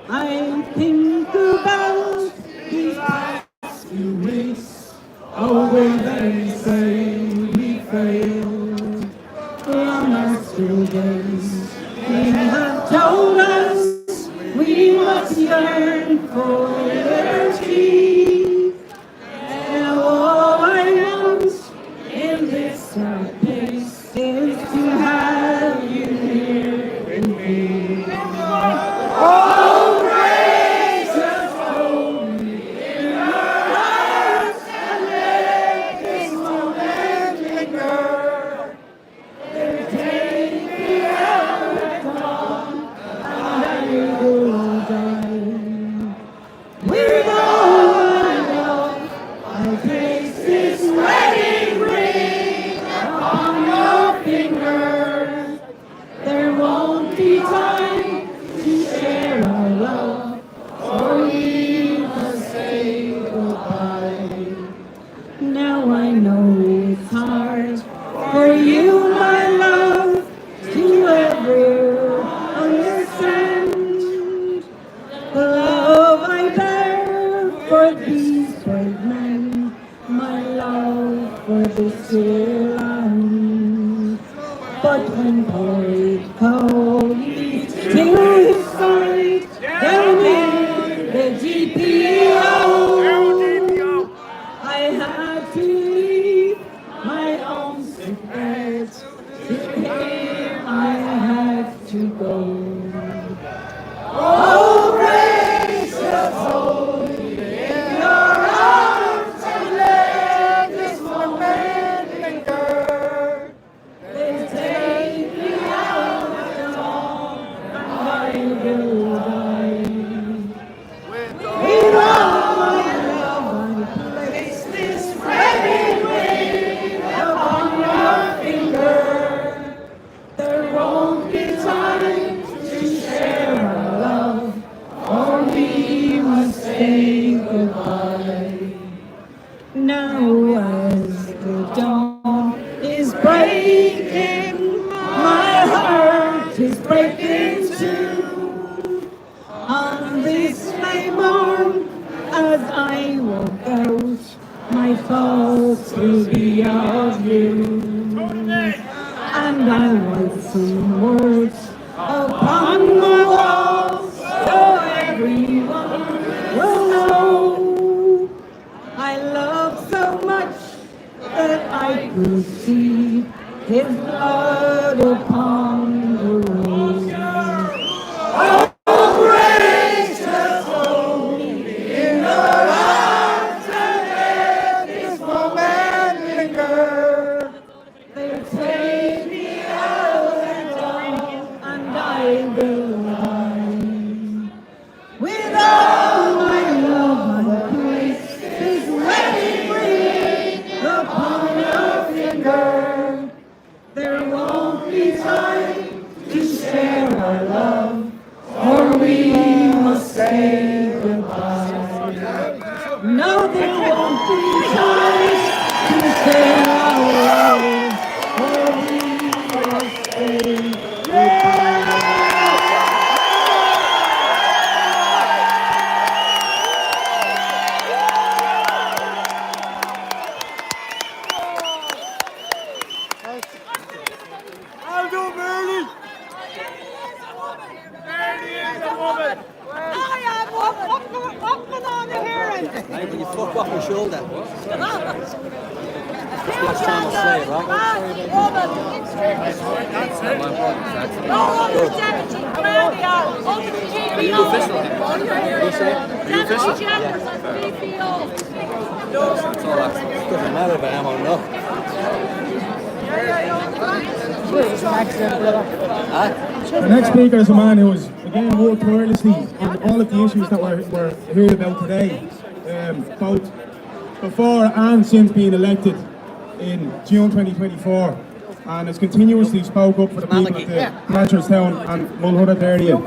I think about these past few weeks. Oh, when they say we failed on our school days, they have told us we must yearn for liberty. And all I want in this sad place is to have you here with me. Oh, grace, just hold me in your arms and let this moment linger. Take me out at dawn and I will die. We're going. for these brave men, my love for this dear land. But when poet called me to his side, down in the GPO, I had to leave my own sick bed. To him I had to go. Oh, gracious, hold me in your arms and let this moment linger. They take me out at dawn and I will die. With all my love I place this wedding ring upon your finger. There won't be time to share our love, or we must say goodbye. Now as the dawn is breaking, my heart is breaking too. On this May morn, as I walk out, my thoughts will be of you. And I'll write some words upon the walls so everyone will know. I love so much that I could see his blood upon the road. Oh, gracious, hold me in your arms and let this moment linger. They'll take me out at dawn and I will die. With all my love I place this wedding ring upon your finger. There won't be time to share our love, or we must say goodbye. No, there won't be time to share our love, or we must say goodbye. I'll do Mary. Mary is a woman. I am what going on here? Hey, when you fuck off your shoulder. Are you official? Doesn't matter if I am or not. The next speaker is a man who has again worked tirelessly on all of the issues that we're heard about today, both before and since being elected in June 2024, and has continuously spoke up for the people of the Blanchardstown and Mulhudder area.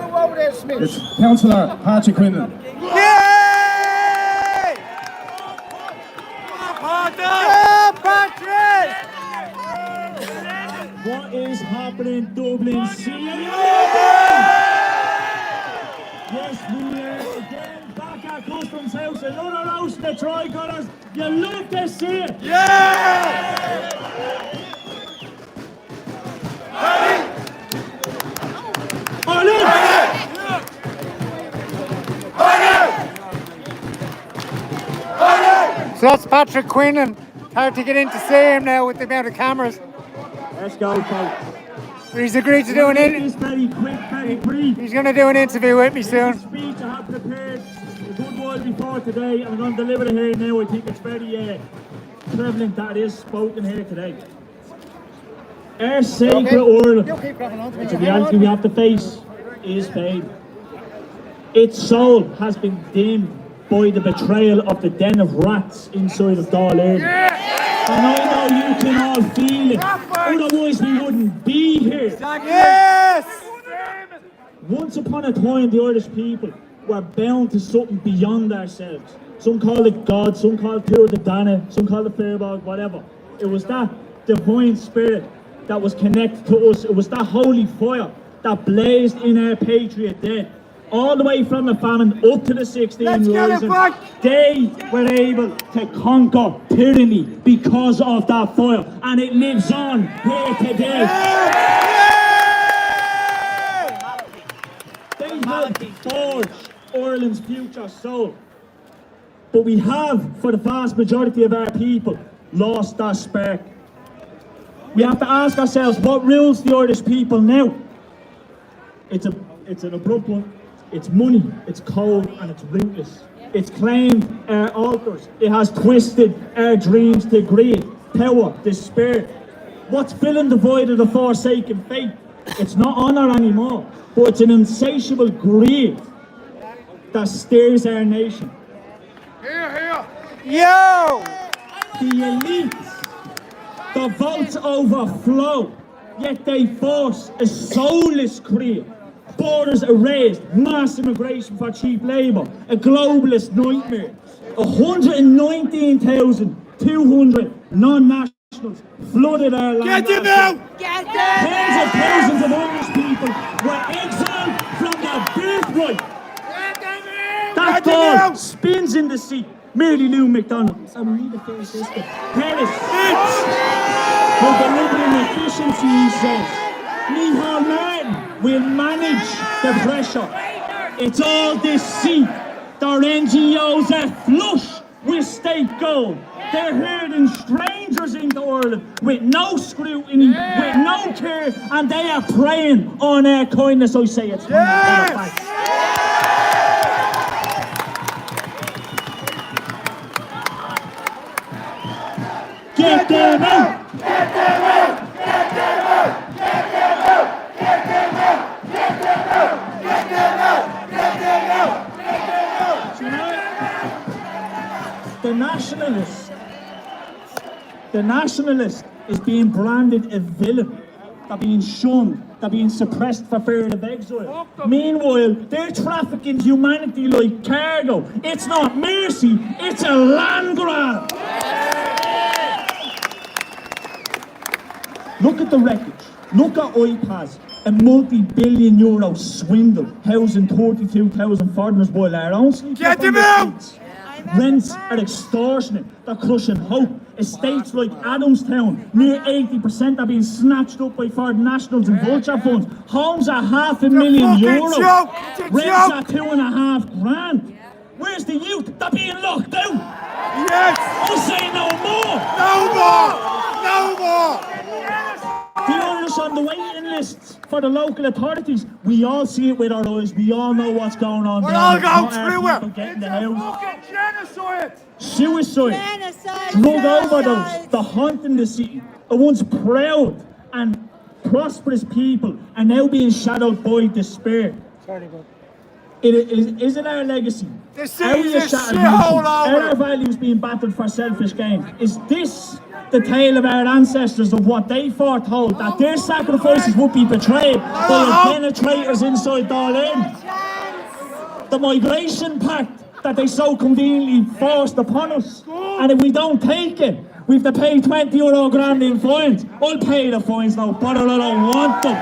It's Councillor Quinlan. What is happening in Dublin? See you later! Yes, we are again back at Customs House. Another roast of the tricolours. You love to see it! Yeah! So that's Patrick Quinlan. Hard to get in to see him now with the amount of cameras. Let's go, folks. He's agreed to do an interview. Very quick, very brief. He's going to do an interview with me soon. This speech I have prepared a good while before today, and I'm going to deliver it here now. I think it's very prevalent that it is spoken here today. Our sacred world, which the reality we have to face, is pain. Its soul has been dimmed by the betrayal of the den of rats inside of Dáil. And I know you can all feel it, otherwise we wouldn't be here. Yes! Once upon a time, the Irish people were bound to something beyond ourselves. Some call it God, some call it Pure the Dana, some call it Fairbog, whatever. It was that divine spirit that was connected to us. It was that holy fire that blazed in our patriot then. all the way from the famine up to the 16 Let's get it rising, back. they were able to conquer tyranny because of that fire, and it lives on here today. They helped forge Ireland's future soul. But we have, for the vast majority of our people, lost that spark. We have to ask ourselves, what rules the Irish people now? It's an abrupt one. It's money, it's cold, and it's ruthless. It's claimed our altars. It has twisted our dreams to greed, power, despair. What's filling the void of the forsaken faith? It's not honour anymore, but it's an insatiable greed that steers our nation. Yo! The elites, the votes overflow, yet they force a soulless career. Borders erased, mass immigration for cheap labour, a globalist nightmare. 119,200 non-nationals flooded our land. Get them out! Tens of thousands of Irish people were exiled from their birthright. That ball spins in the sea. Merely Lou MacDonald. So we need a fair system. Paris. We're delivering efficiency, he says. Micheál Martin will manage the pressure. It's all deceit. Their NGOs are flush with state gold. They're herding strangers into Ireland with no scrutiny, with no care, and they are preying on our kindness. I say it's time. Get them out! Get them out! Get them out! Get them out! Get them out! Get them out! Get them out! Get them out! Get them out! The nationalist is being branded a villain. They're being shunned. They're being suppressed for fear of exile. Meanwhile, they're trafficking humanity like cargo. It's not mercy, it's a land grab. Look at the wreckage. Look at iPads, a multi-billion euro swindle, housing 32,000 foreigners while our own sleep. Get them out! Rents are extortionate. They're crushing hope. Estates like Adamstown, near 80% are being snatched up by foreign nationals and vulture funds. Homes are €500,000. Rents are $2.5 grand. Where's the youth? They're being locked out. Yes! I say no more. No more! No more! The Irish on the waiting lists for the local authorities. We all see it with our eyes. We all know what's going on. We're all going through it. Getting the house. Fucking genocide! Suicide, drug overdose, the haunting the city. A once proud and prosperous people are now being shadowed by despair. Is it our legacy? This Are we is a a shattered shithole nation? Are our values being battered for selfish gain? Is this the tale of our ancestors of what they foretold, that their sacrifices would be betrayed by penetrators inside Dublin? The migration pact that they so conveniently forced upon us, and if we don't take it, we have to pay €20 grand in fines. I'll pay the fines now, but I don't want them.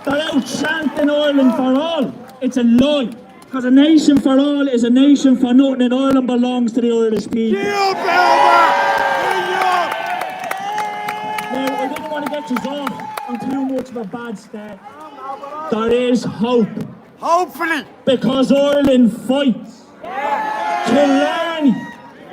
They're out chanting Ireland for all. It's a lie. Because a nation for all is a nation for nothing, and Ireland belongs to the Irish people. Now, I didn't want to get you off on too much of a bad start. There is hope. Hopefully. Because Ireland fights. Killarney,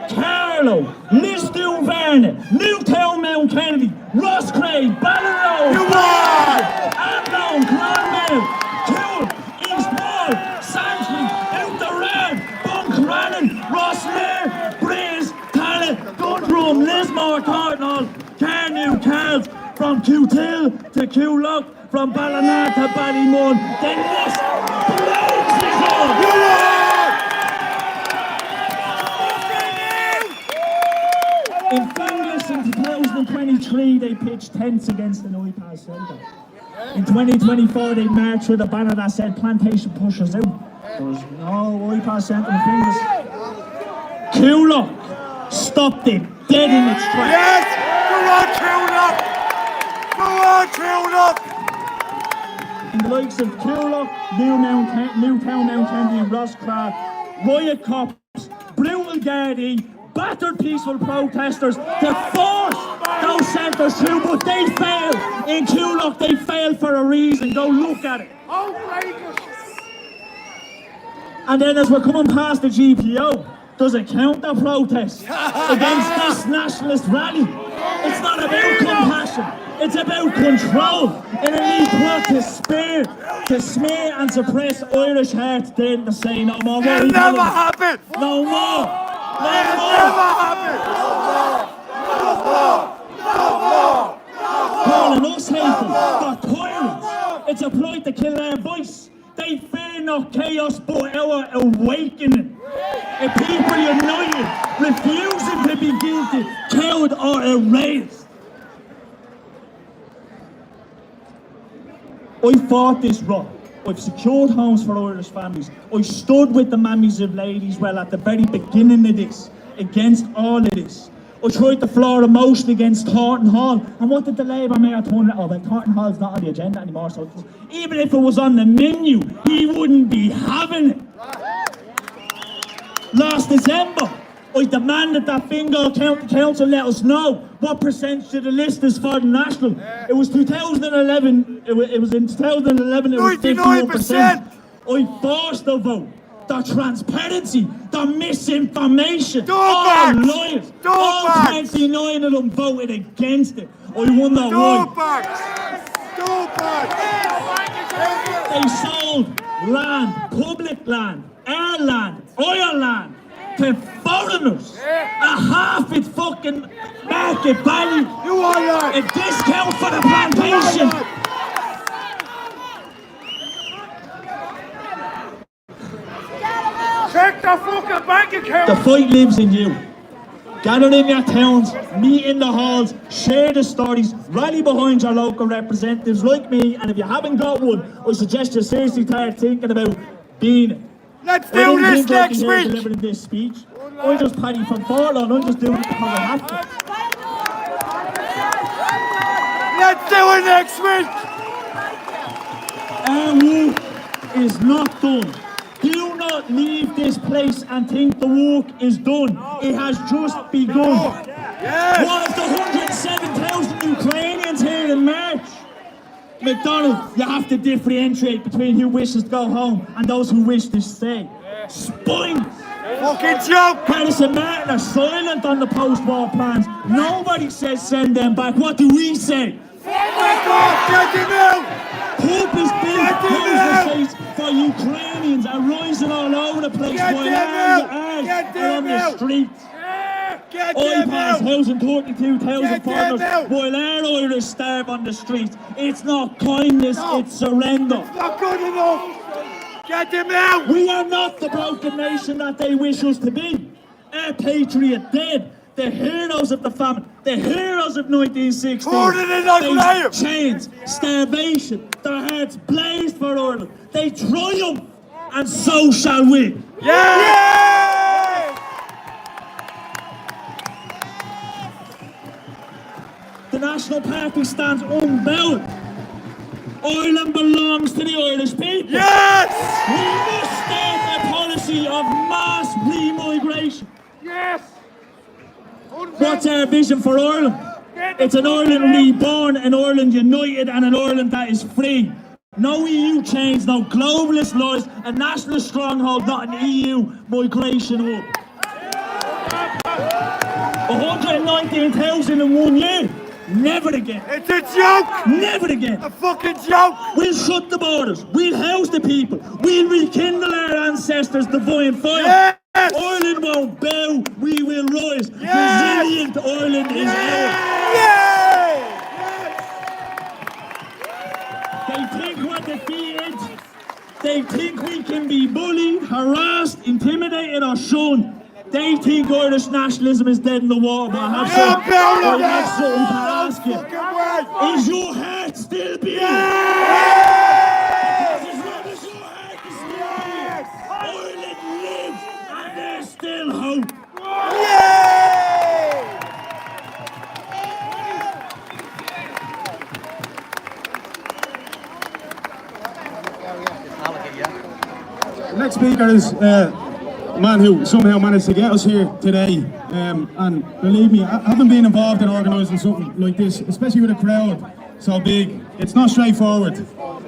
Carlow, Lisdoonvarna, Newtown Mount Kennedy, Rosscraig, Ballarroad, Athlone, Clonmel, Toul, East Wall, Sandsley, Out the Round, Buncrannon, Rossmere, Braes, Tallet, Dundrum, Lismore, Thornton, Carnew, Carls, from Cootill to Coolock, from Ballina to Ballymun, then this blows this on. In Finglas in 2023, they pitched tents against the iPad Centre. In 2024, they marched with a banner that said "Plantation Pushers Out." There was no iPad Centre in Finglas. Coolock stopped it dead in its tracks. Yes! Go on, Coolock! Go on, Coolock! in the likes of Coolock, Newtown, Mount Henry, Roscraft, riot cops, brutal Gardaí, battered peaceful protesters to force those centres through, but they failed. In Coolock, they failed for a reason. Go look at it. And then as we're coming past the GPO, there's a counter protest against this nationalist rally. It's not about compassion, it's about control. In a elite plot to smear and suppress Irish hearts, then to say no more. It'll never happen! No more! No It'll more! never happen! Calling us hateful, they're tyrants. It's a ploy to kill our voice. They fear not chaos, but our awakening. A people united, refusing to be guilty, cowed or erased. I fought this wrong. I've secured homes for Irish families. I stood with the mammies of ladies well at the very beginning of this, against all of this. I tried to floor a motion against Thornton Hall. And what did the Labour Mayor turn it? Oh, well, Thornton Hall's not on the agenda anymore, so even if it was on the menu, he wouldn't be having it. Last December, I demanded that Fingal County Council let us know what percentage of the list is for the National. It was 2011, it was in 2011, it was 51%. I forced the vote. The transparency, the misinformation, all liars, all 29 of them voted against it. I wonder why. They sold land, public land, air land, oil land to foreigners. A half its fucking market value. A discount for the plantation. Check the fucking bank account! The fight lives in you. Gather in your towns, meet in the halls, share the stories, rally behind your local representatives like me, and if you haven't got one, I suggest you seriously start thinking about being it. Let's do this next week! Delivering this speech. I'm just Paddy from Portland, I'm just doing it because I have to. Let's do it next week! Our work is not done. Do not leave this place and think the work is done. It has just begun. Yes. What of the 107,000 Ukrainians here in March? McDonald, you have to differentiate between who wishes to go home and those who wish to stay. Spines! Fucking joke! Curtis and Martin are silent on the post-war plans. Nobody says send them back. What do we say? Get him out! Hope is built houses for Ukrainians are rising all over the place while arms are on the streets. I pass housing 32,000 foreigners while our Irish starve on the streets. It's not kindness, it's surrender. It's not good enough! Get him out! We are not the broken nation that they wish us to be. Our patriot dead. The heroes of the famine, the heroes of 1960, faced chains, starvation, their hearts blazed for Ireland. They triumph, and so shall we. Yeah! The National Party stands unbowed. Ireland belongs to the Irish people. Yes! We must start a policy of mass remigration. Yes! What's our vision for Ireland? It's an Ireland reborn, an Ireland united, and an Ireland that is free. No EU chains, no globalist lies, a nationalist stronghold, not an EU migration hub. 119,000 in 1 year. Never again. It's a joke! Never again. A fucking joke! We'll shut the borders. We'll house the people. We'll rekindle our ancestors' divine fire. Yes! Ireland won't bow. We will rise. Yes! Resilient Ireland is ours. Yes! They think we're defeated. They think we can be bullied, harassed, intimidated, or shunned. They think Irish nationalism is dead in the water, but I have something to ask you. Is your heart still beating? Yes! Is your heart still beating? Ireland lives, and there's still hope. The next speaker is a man who somehow managed to get us here today. And believe me, having been involved in organising something like this, especially with a crowd so big, it's not straightforward.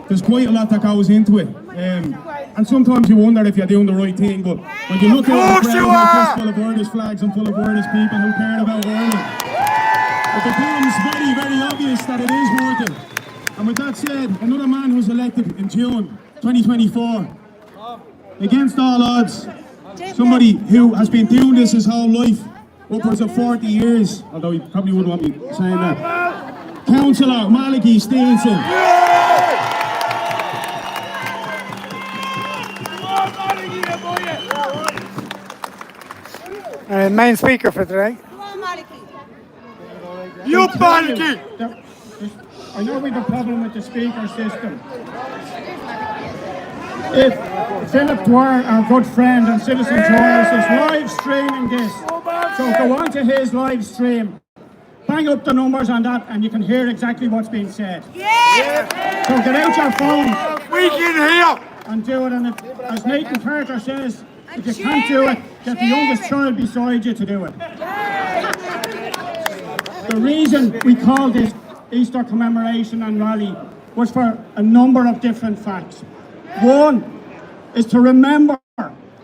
There's quite a lot that goes into it. And sometimes you wonder if you're doing the right thing, but when you look at the crowd like this, full of Irish flags and full of Irish people who care about Ireland, it becomes very, very obvious that it is worth it. And with that said, another man who was elected in June 2024, against all odds, somebody who has been doing this his whole life, upwards of 40 years, although he probably wouldn't want me saying that. Councillor Malachy, Steenson. Main speaker for today. You Malachy! I know we have a problem with the speaker system. If Philip Dwyer, our good friend and citizen journalist, is live streaming this, so go on to his live stream, bang up the numbers on that, and you can hear exactly what's being said. So get out your phones. We can hear! And do it, and as Nathan Carter says, if you can't do it, get the youngest child beside you to do it. The reason we called this Easter commemoration and rally was for a number of different facts. One is to remember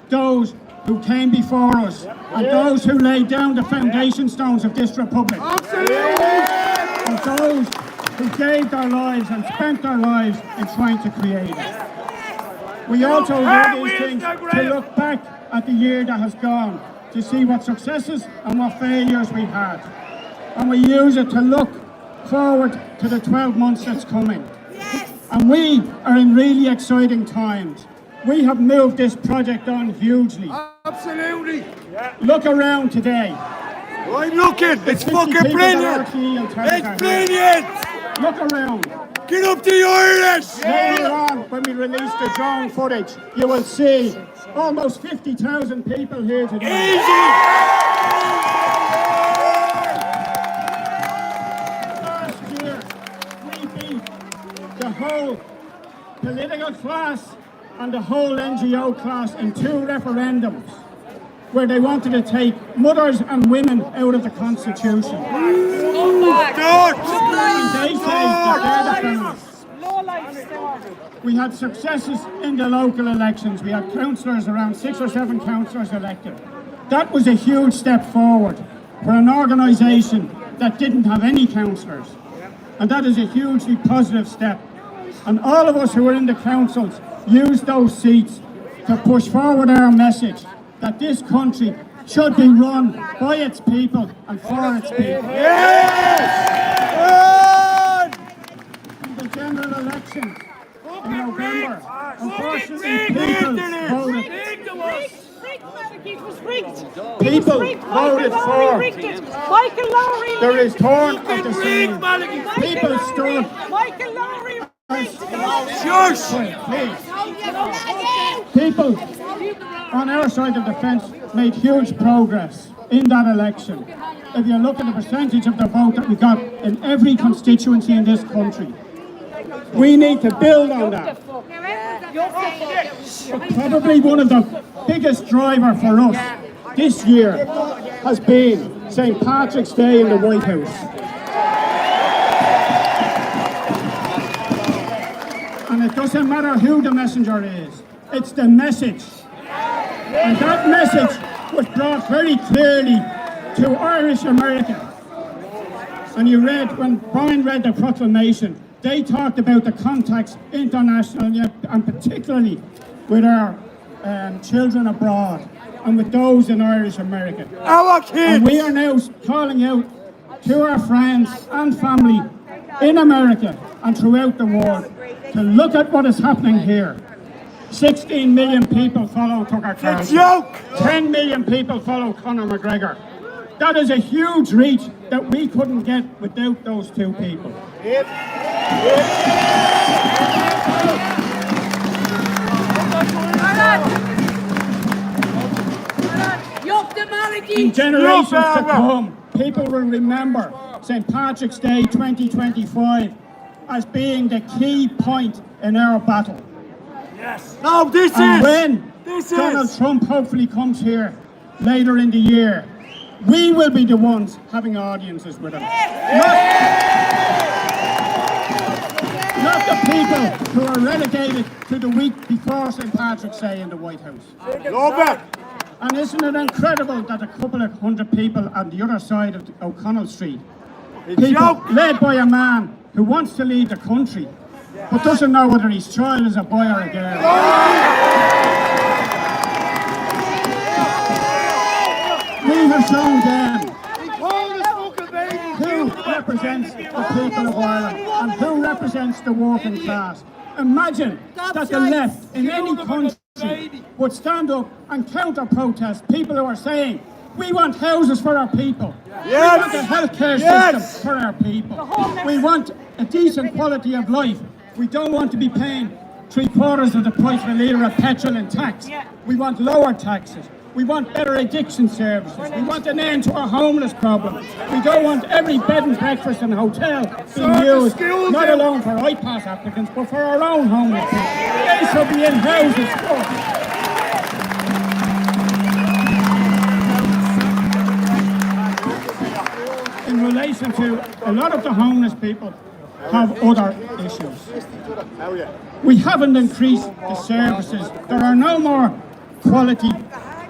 those who came before us and those who laid down the foundation stones of this republic. And those who gave their lives and spent their lives in trying to create it. We also do these things to look back at the year that has gone, to see what successes and what failures we had. And we use it to look forward to the 12 months that's coming. And we are in really exciting times. We have moved this project on hugely. Absolutely. Look around today. I'm looking. It's fucking brilliant. It's brilliant. Look around. Get up the Irish. Later on, when we release the drone footage, you will see almost 50,000 people here today. Easy. The whole political class and the whole NGO class in 2 referendums where they wanted to take mothers and women out of the Constitution. They say that they're the feminists. We had successes in the local elections. We had councillors, around 6 or 7 councillors elected. That was a huge step forward for an organisation that didn't have any councillors. And that is a hugely positive step. And all of us who are in the councils use those seats to push forward our message that this country should be run by its people and for its people. In the general election in November, unfortunately people voted. People voted for. Michael Lowry. The return of the same. People stood. Michael Lowry. Shush! People on our side of the fence made huge progress in that election. If you look at the percentage of the vote that we got in every constituency in this country, we need to build on that. But probably one of the biggest driver for us this year has been St. Patrick's Day in the White House. And it doesn't matter who the messenger is, it's the message. And that message was brought very clearly to Irish Americans. And you read, when Brian read the proclamation, they talked about the contacts internationally and particularly with our children abroad and with those in Irish America. Our kids! And we are now calling out to our friends and family in America and throughout the world to look at what is happening here. 16 million people follow Tucker Carlson. 10 million people follow Conor McGregor. That is a huge reach that we couldn't get without those 2 people. In generations to come, people will remember St. Patrick's Day 2025 as being the key point in our battle. Yes. No, this and is. When Donald Trump hopefully comes here later in the year, we will be the ones having audiences with him. Not the people who are relegated to the week before St. Patrick's Day in the White House. Love it. And isn't it incredible that a couple of hundred people on the other side of O'Connell Street, people led by a man who wants to lead the country, but doesn't know whether his child is a boy or a girl. We have shown them who represents the people of Ireland and who represents the working class. Imagine that the left in any country would stand up and counter-protest people who are saying, we want houses for our people. We want a healthcare system for our people. We want a decent quality of life. We don't want to be paying 3/4 of the price of a litre of petrol and tax. We want lower taxes. We want better addiction services. We want an end to our homeless problem. We don't want every bed and breakfast and hotel being used, not alone for IPAS applicants, but for our own homeless people. They should be in houses first. In relation to a lot of the homeless people have other issues. We haven't increased the services. There are no more quality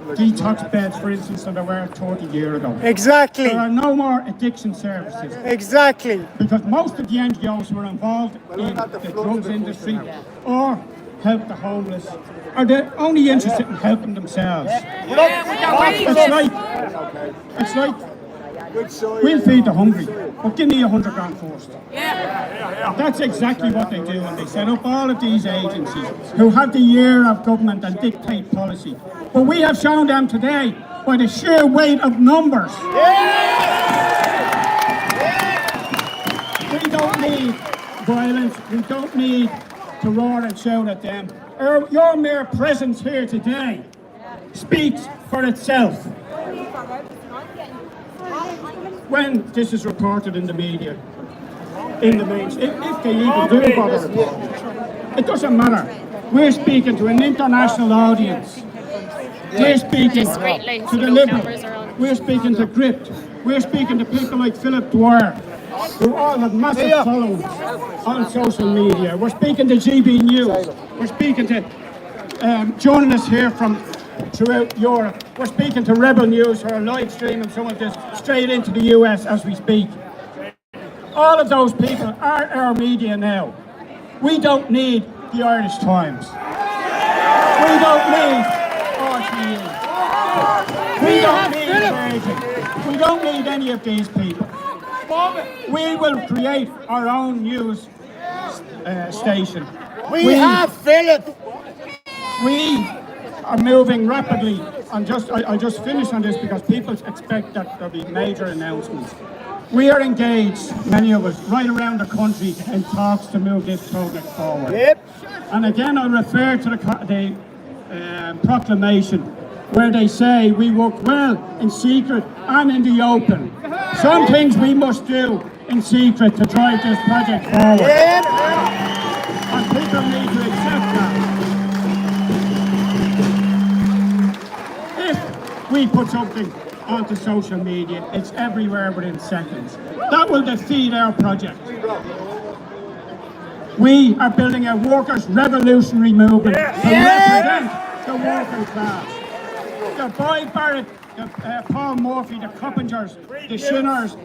detox beds, for instance, than there were 30 years ago. Exactly. There are no more addiction services. Exactly. Because most of the NGOs who are involved in the drugs industry or help the homeless are only interested in helping themselves. It's like we'll feed the hungry, but give me 100 grand first. That's exactly what they do, and they set up all of these agencies who have the ear of government and dictate policy. But we have shown them today by the sheer weight of numbers. We don't need violence, we don't need to roar and shout at them. Your mere presence here today speaks for itself. When this is reported in the media, in the mainstream, if they even do bother reporting, it doesn't matter. We're speaking to an international audience. We're speaking to the Liberals. We're speaking to Gript. We're speaking to people like Philip Dwyer, who all have massive followings on social media. We're speaking to GB News. We're speaking to journalists here from throughout Europe. We're speaking to Rebel News, who are live streaming some of this straight into the US as we speak. All of those people are our media now. We don't need the Irish Times. We don't need RTE. We don't need Virgin. We don't need any of these people. We will create our own news station. We have Philip. We are moving rapidly. I just finish on this because people expect that there'll be major announcements. We are engaged, many of us, right around the country in talks to move this project forward. And again, I refer to the proclamation where they say we work well in secret and in the open. Some things we must do in secret to drive this project forward. And people need to accept that. If we put something onto social media, it's everywhere within seconds. That will defeat our project. We are building a workers' revolutionary movement to represent the working class. The Boyd Barrett, the Paul Murphy, the Coppingers, the Shinners,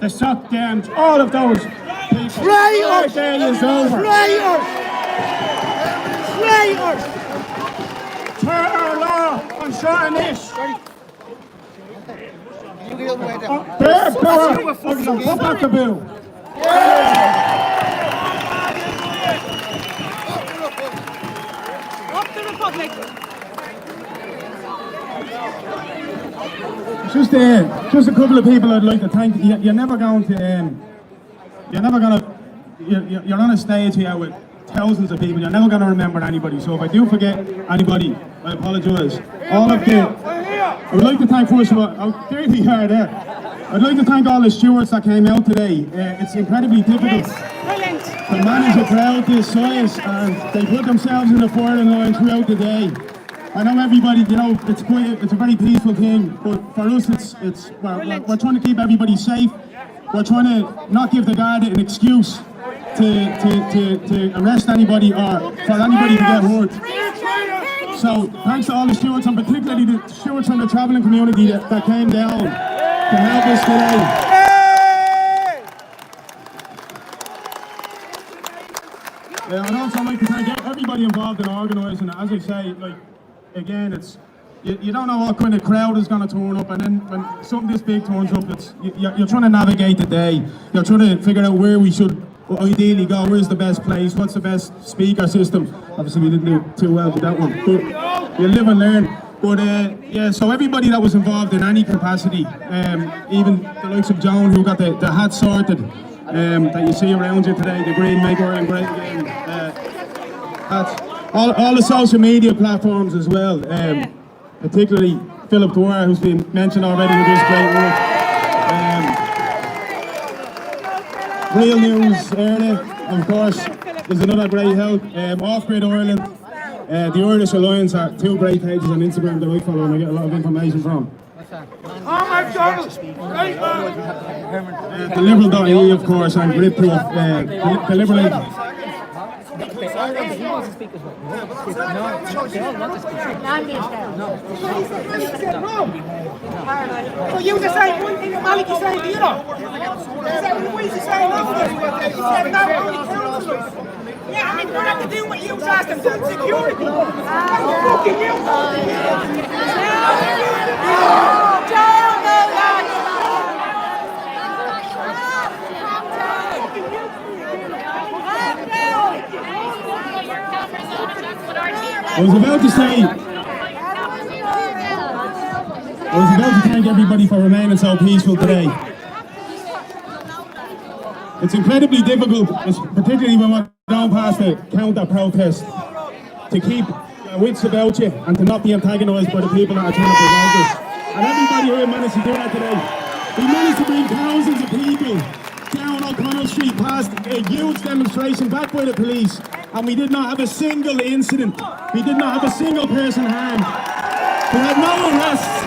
the Sock Dems, all of those people. Their day is over. Traitors! Turn our law on short and ish. Bear power of the Puppakaboo. Up the Republic. Just a couple of people I'd like to thank. You're never going to, you're on a stage here with thousands of people. You're never going to remember anybody. So if I do forget anybody, I apologise. All of you. I would like to thank, first of all, there we are there. I'd like to thank all the stewards that came out today. It's incredibly difficult to manage a crowd this size, and they put themselves in the firing line throughout the day. I know everybody, you know, it's a very peaceful thing, but for us we're trying to keep everybody safe. We're trying to not give the Garda an excuse to arrest anybody or for anybody to get hurt. So thanks to all the stewards, and particularly the stewards from the travelling community that came down to help us today. I'd also like to thank everybody involved in organising it. As I say, like, again, it's you don't know what kind of crowd is going to turn up, and then when something this big turns up, you're trying to navigate the day. You're trying to figure out where we should ideally go. Where's the best place? What's the best speaker system? Obviously, we didn't do too well with that one, but you live and learn. But yeah, so everybody that was involved in any capacity, even the likes of Joan, who got the hat sorted, that you see around you today, the green make Ireland great again. Hats. All the social media platforms as well, particularly Philip Dwyer, who's been mentioned already with this great work. Real News, Erin, of course, is another great help. Off-Grid Ireland, the Irish Alliance are two great pages on Instagram that I follow and I get a lot of information from. The Liberal.ie, of course, and Gridproof, the Liberal. So you just say one thing and Malachy say the other. We just say no. He said no, only councillors. Yeah, I mean, we're not to do what you asked them to. Security. Fucking you. I was about to thank everybody for remaining so peaceful today. It's incredibly difficult, particularly when we're down past the counter protest, to keep your wits about you and to not be antagonised by the people that are trying to provoke us. And everybody here managed to do that today. We managed to bring thousands of people down O'Connell Street past a huge demonstration backed by the police, and we did not have a single incident. We did not have a single person harmed. We had no arrests,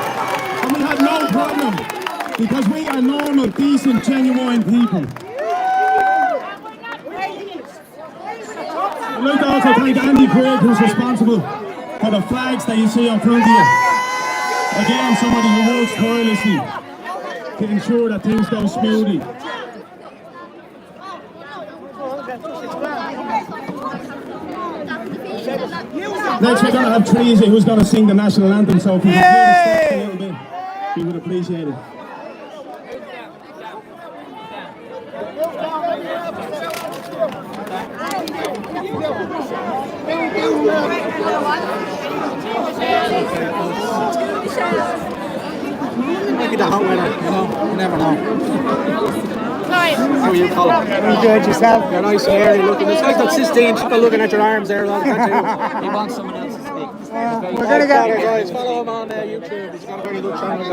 and we had no problem, because we are normal, decent, genuine people. I'd like to also thank Andy Craig, who's responsible for the flags that you see in front of you. Again, somebody who works tirelessly to ensure that things go smoothly. Next we're going to have Treasy, who's going to sing the national anthem, so if you could hear the steps a little bit, we would appreciate it. Maybe the hot weather, you know, you never know. How are you, Colin? I'm good, yourself? You're nice and hairy looking. It's like that Steenson, people looking at your arms there all the time. He wants someone else to speak. We're going to get... Guys, follow him on YouTube. He's got a very good channel.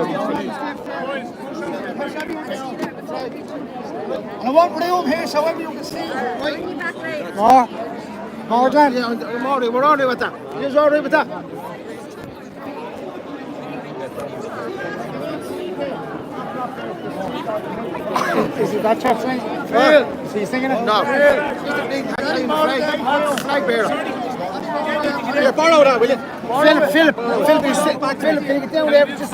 I want room here so everyone can see. Right? More than? Yeah, we're all right with that. You're all right with that? Is it that chap singing? Phil! Is he singing it? No. Just a big flag bearer. Here, borrow that, will you? Philip, can you get down there? Just...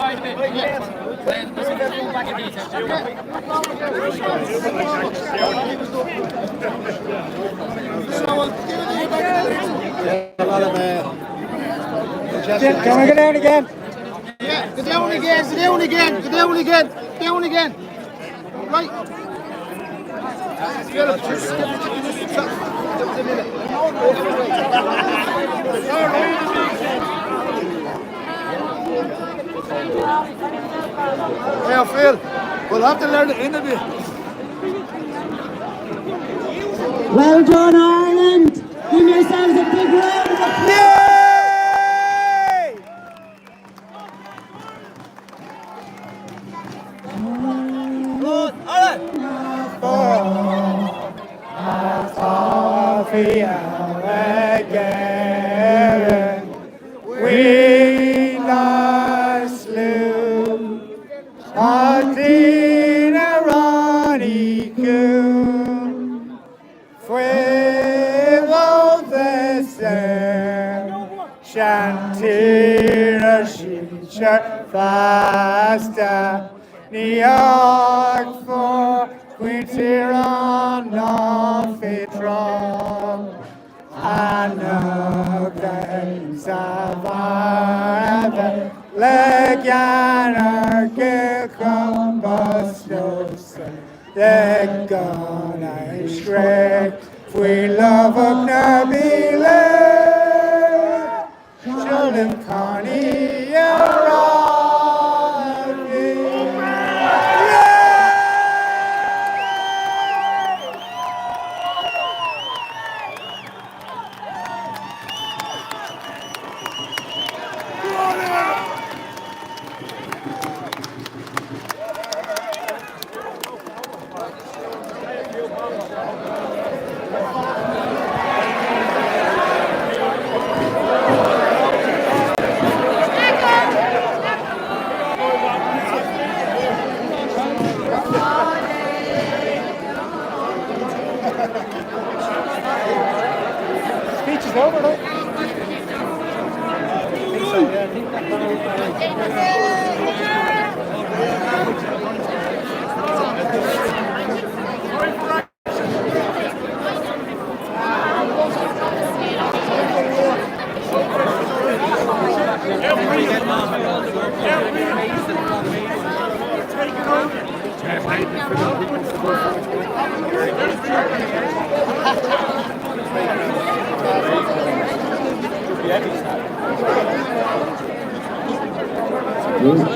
Can we go down again? Yeah, go down again. Right. Philip, just yeah, Phil, we'll have to learn the interview. Well done, Ireland. Give yourselves a big round of applause. We Shantira Shishar Fasta New York for Quintiran Nofitron Another Savara Leganar Gilcombustos the gonna shrek we love of Nabila Shulim Kani Speech is over, though.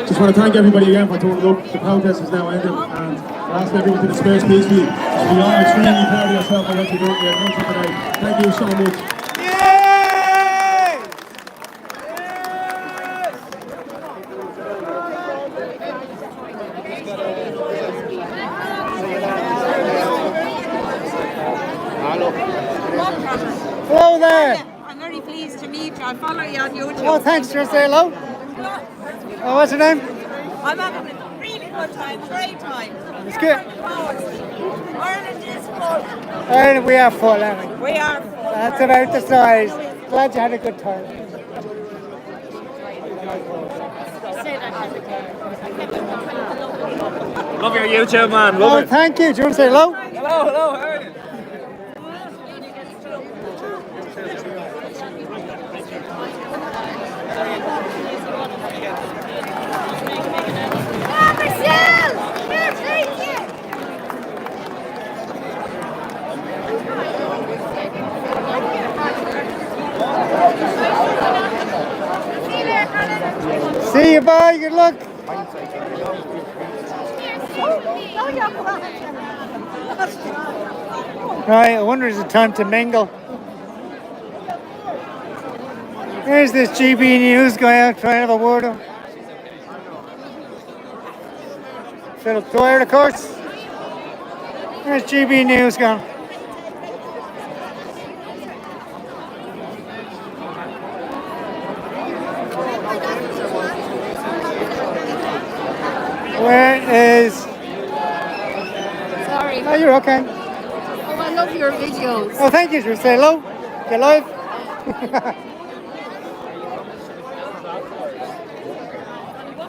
Just want to thank everybody again for turning up. The protest is now ended, and ask everyone to disperse peacefully. We are extremely proud of yourself and what you're doing here today. Thank you so much. Hello there. I'm very pleased to meet you. I follow you on YouTube. Oh, thanks for saying hello. Oh, what's your name? I'm having a really good time, great time. It's good. Ireland is full. Ireland, we are full, aren't we? We are full. That's about the size. Glad you had a good time. Love your YouTube, man. Oh, thank you. Do you want to say hello? Hello, hello, how are you? See you, bye. Good luck. Right, I wonder is it time to mingle? There's this GB News guy out trying to have a word on. Philip Dwyer, of course. There's GB News gone. Where is... Sorry. Oh, you're okay. Oh, I love your videos. Oh, thank you. Just say hello. You're live.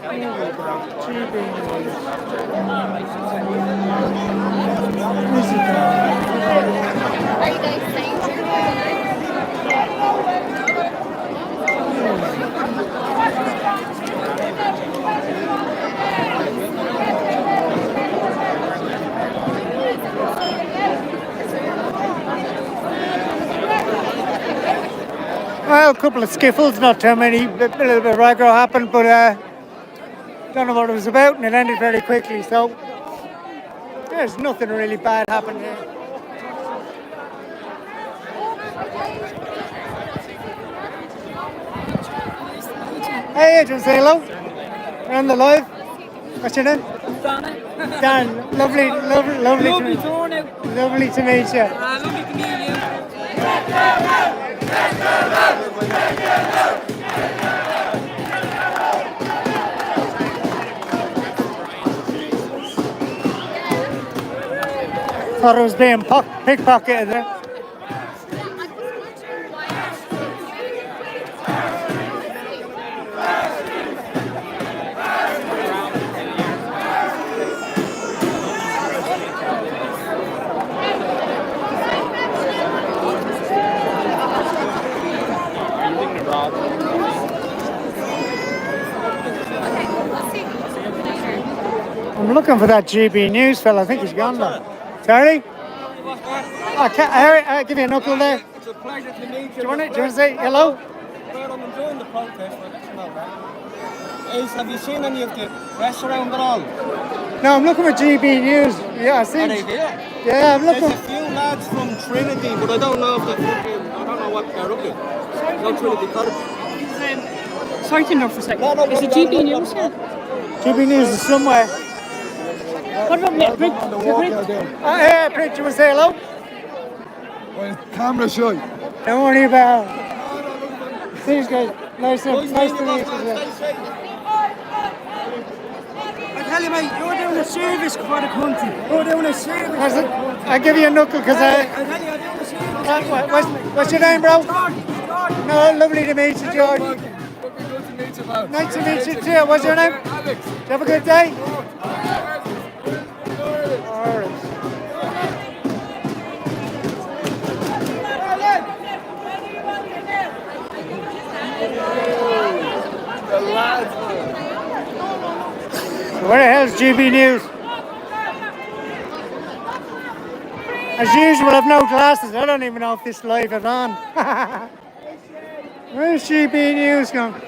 Are you guys saying? Well, a couple of skiffles, not too many. A little bit of aggro happened, but don't know what it was about, and it ended very quickly. So there's nothing really bad happened here. Hey, Adrian, say hello. We're on the live. What's your name? Donna. Dan. Lovely to meet you. Lovely to meet you. Lovely to meet you. Thought it was being pickpocketed there. I'm looking for that GB News fella. I think he's gone now. Sorry? I'll give you a knuckle there. It's a pleasure to meet you. Do you want to say hello? Well, I'm enjoying the protest. Have you seen any of the press around at all? No, I'm looking for GB News. Yeah, I see. Are they there? Yeah, I'm looking. There's a few lads from Trinity, but I don't know if they're fucking, I don't know what they're up to. No Trinity College. Sorry to interrupt for a second. No, is it GB News here? GB News is somewhere. What about Bridge? Hey, Bridge, you want to say hello? Well, camera shy. Don't worry about it. These guys, nice to meet you as well. I tell you, mate, you're doing a service for the country. You're doing a service for the country. I'll give you a knuckle because I tell you, you're doing a service. What's your name, bro? George. No, lovely to meet you, George. Nice to meet you too. What's your name? Alex. Did you have a good day? All right. So where the hell's GB News? As usual, I've no glasses. I don't even know if this live is on. Where's GB News gone?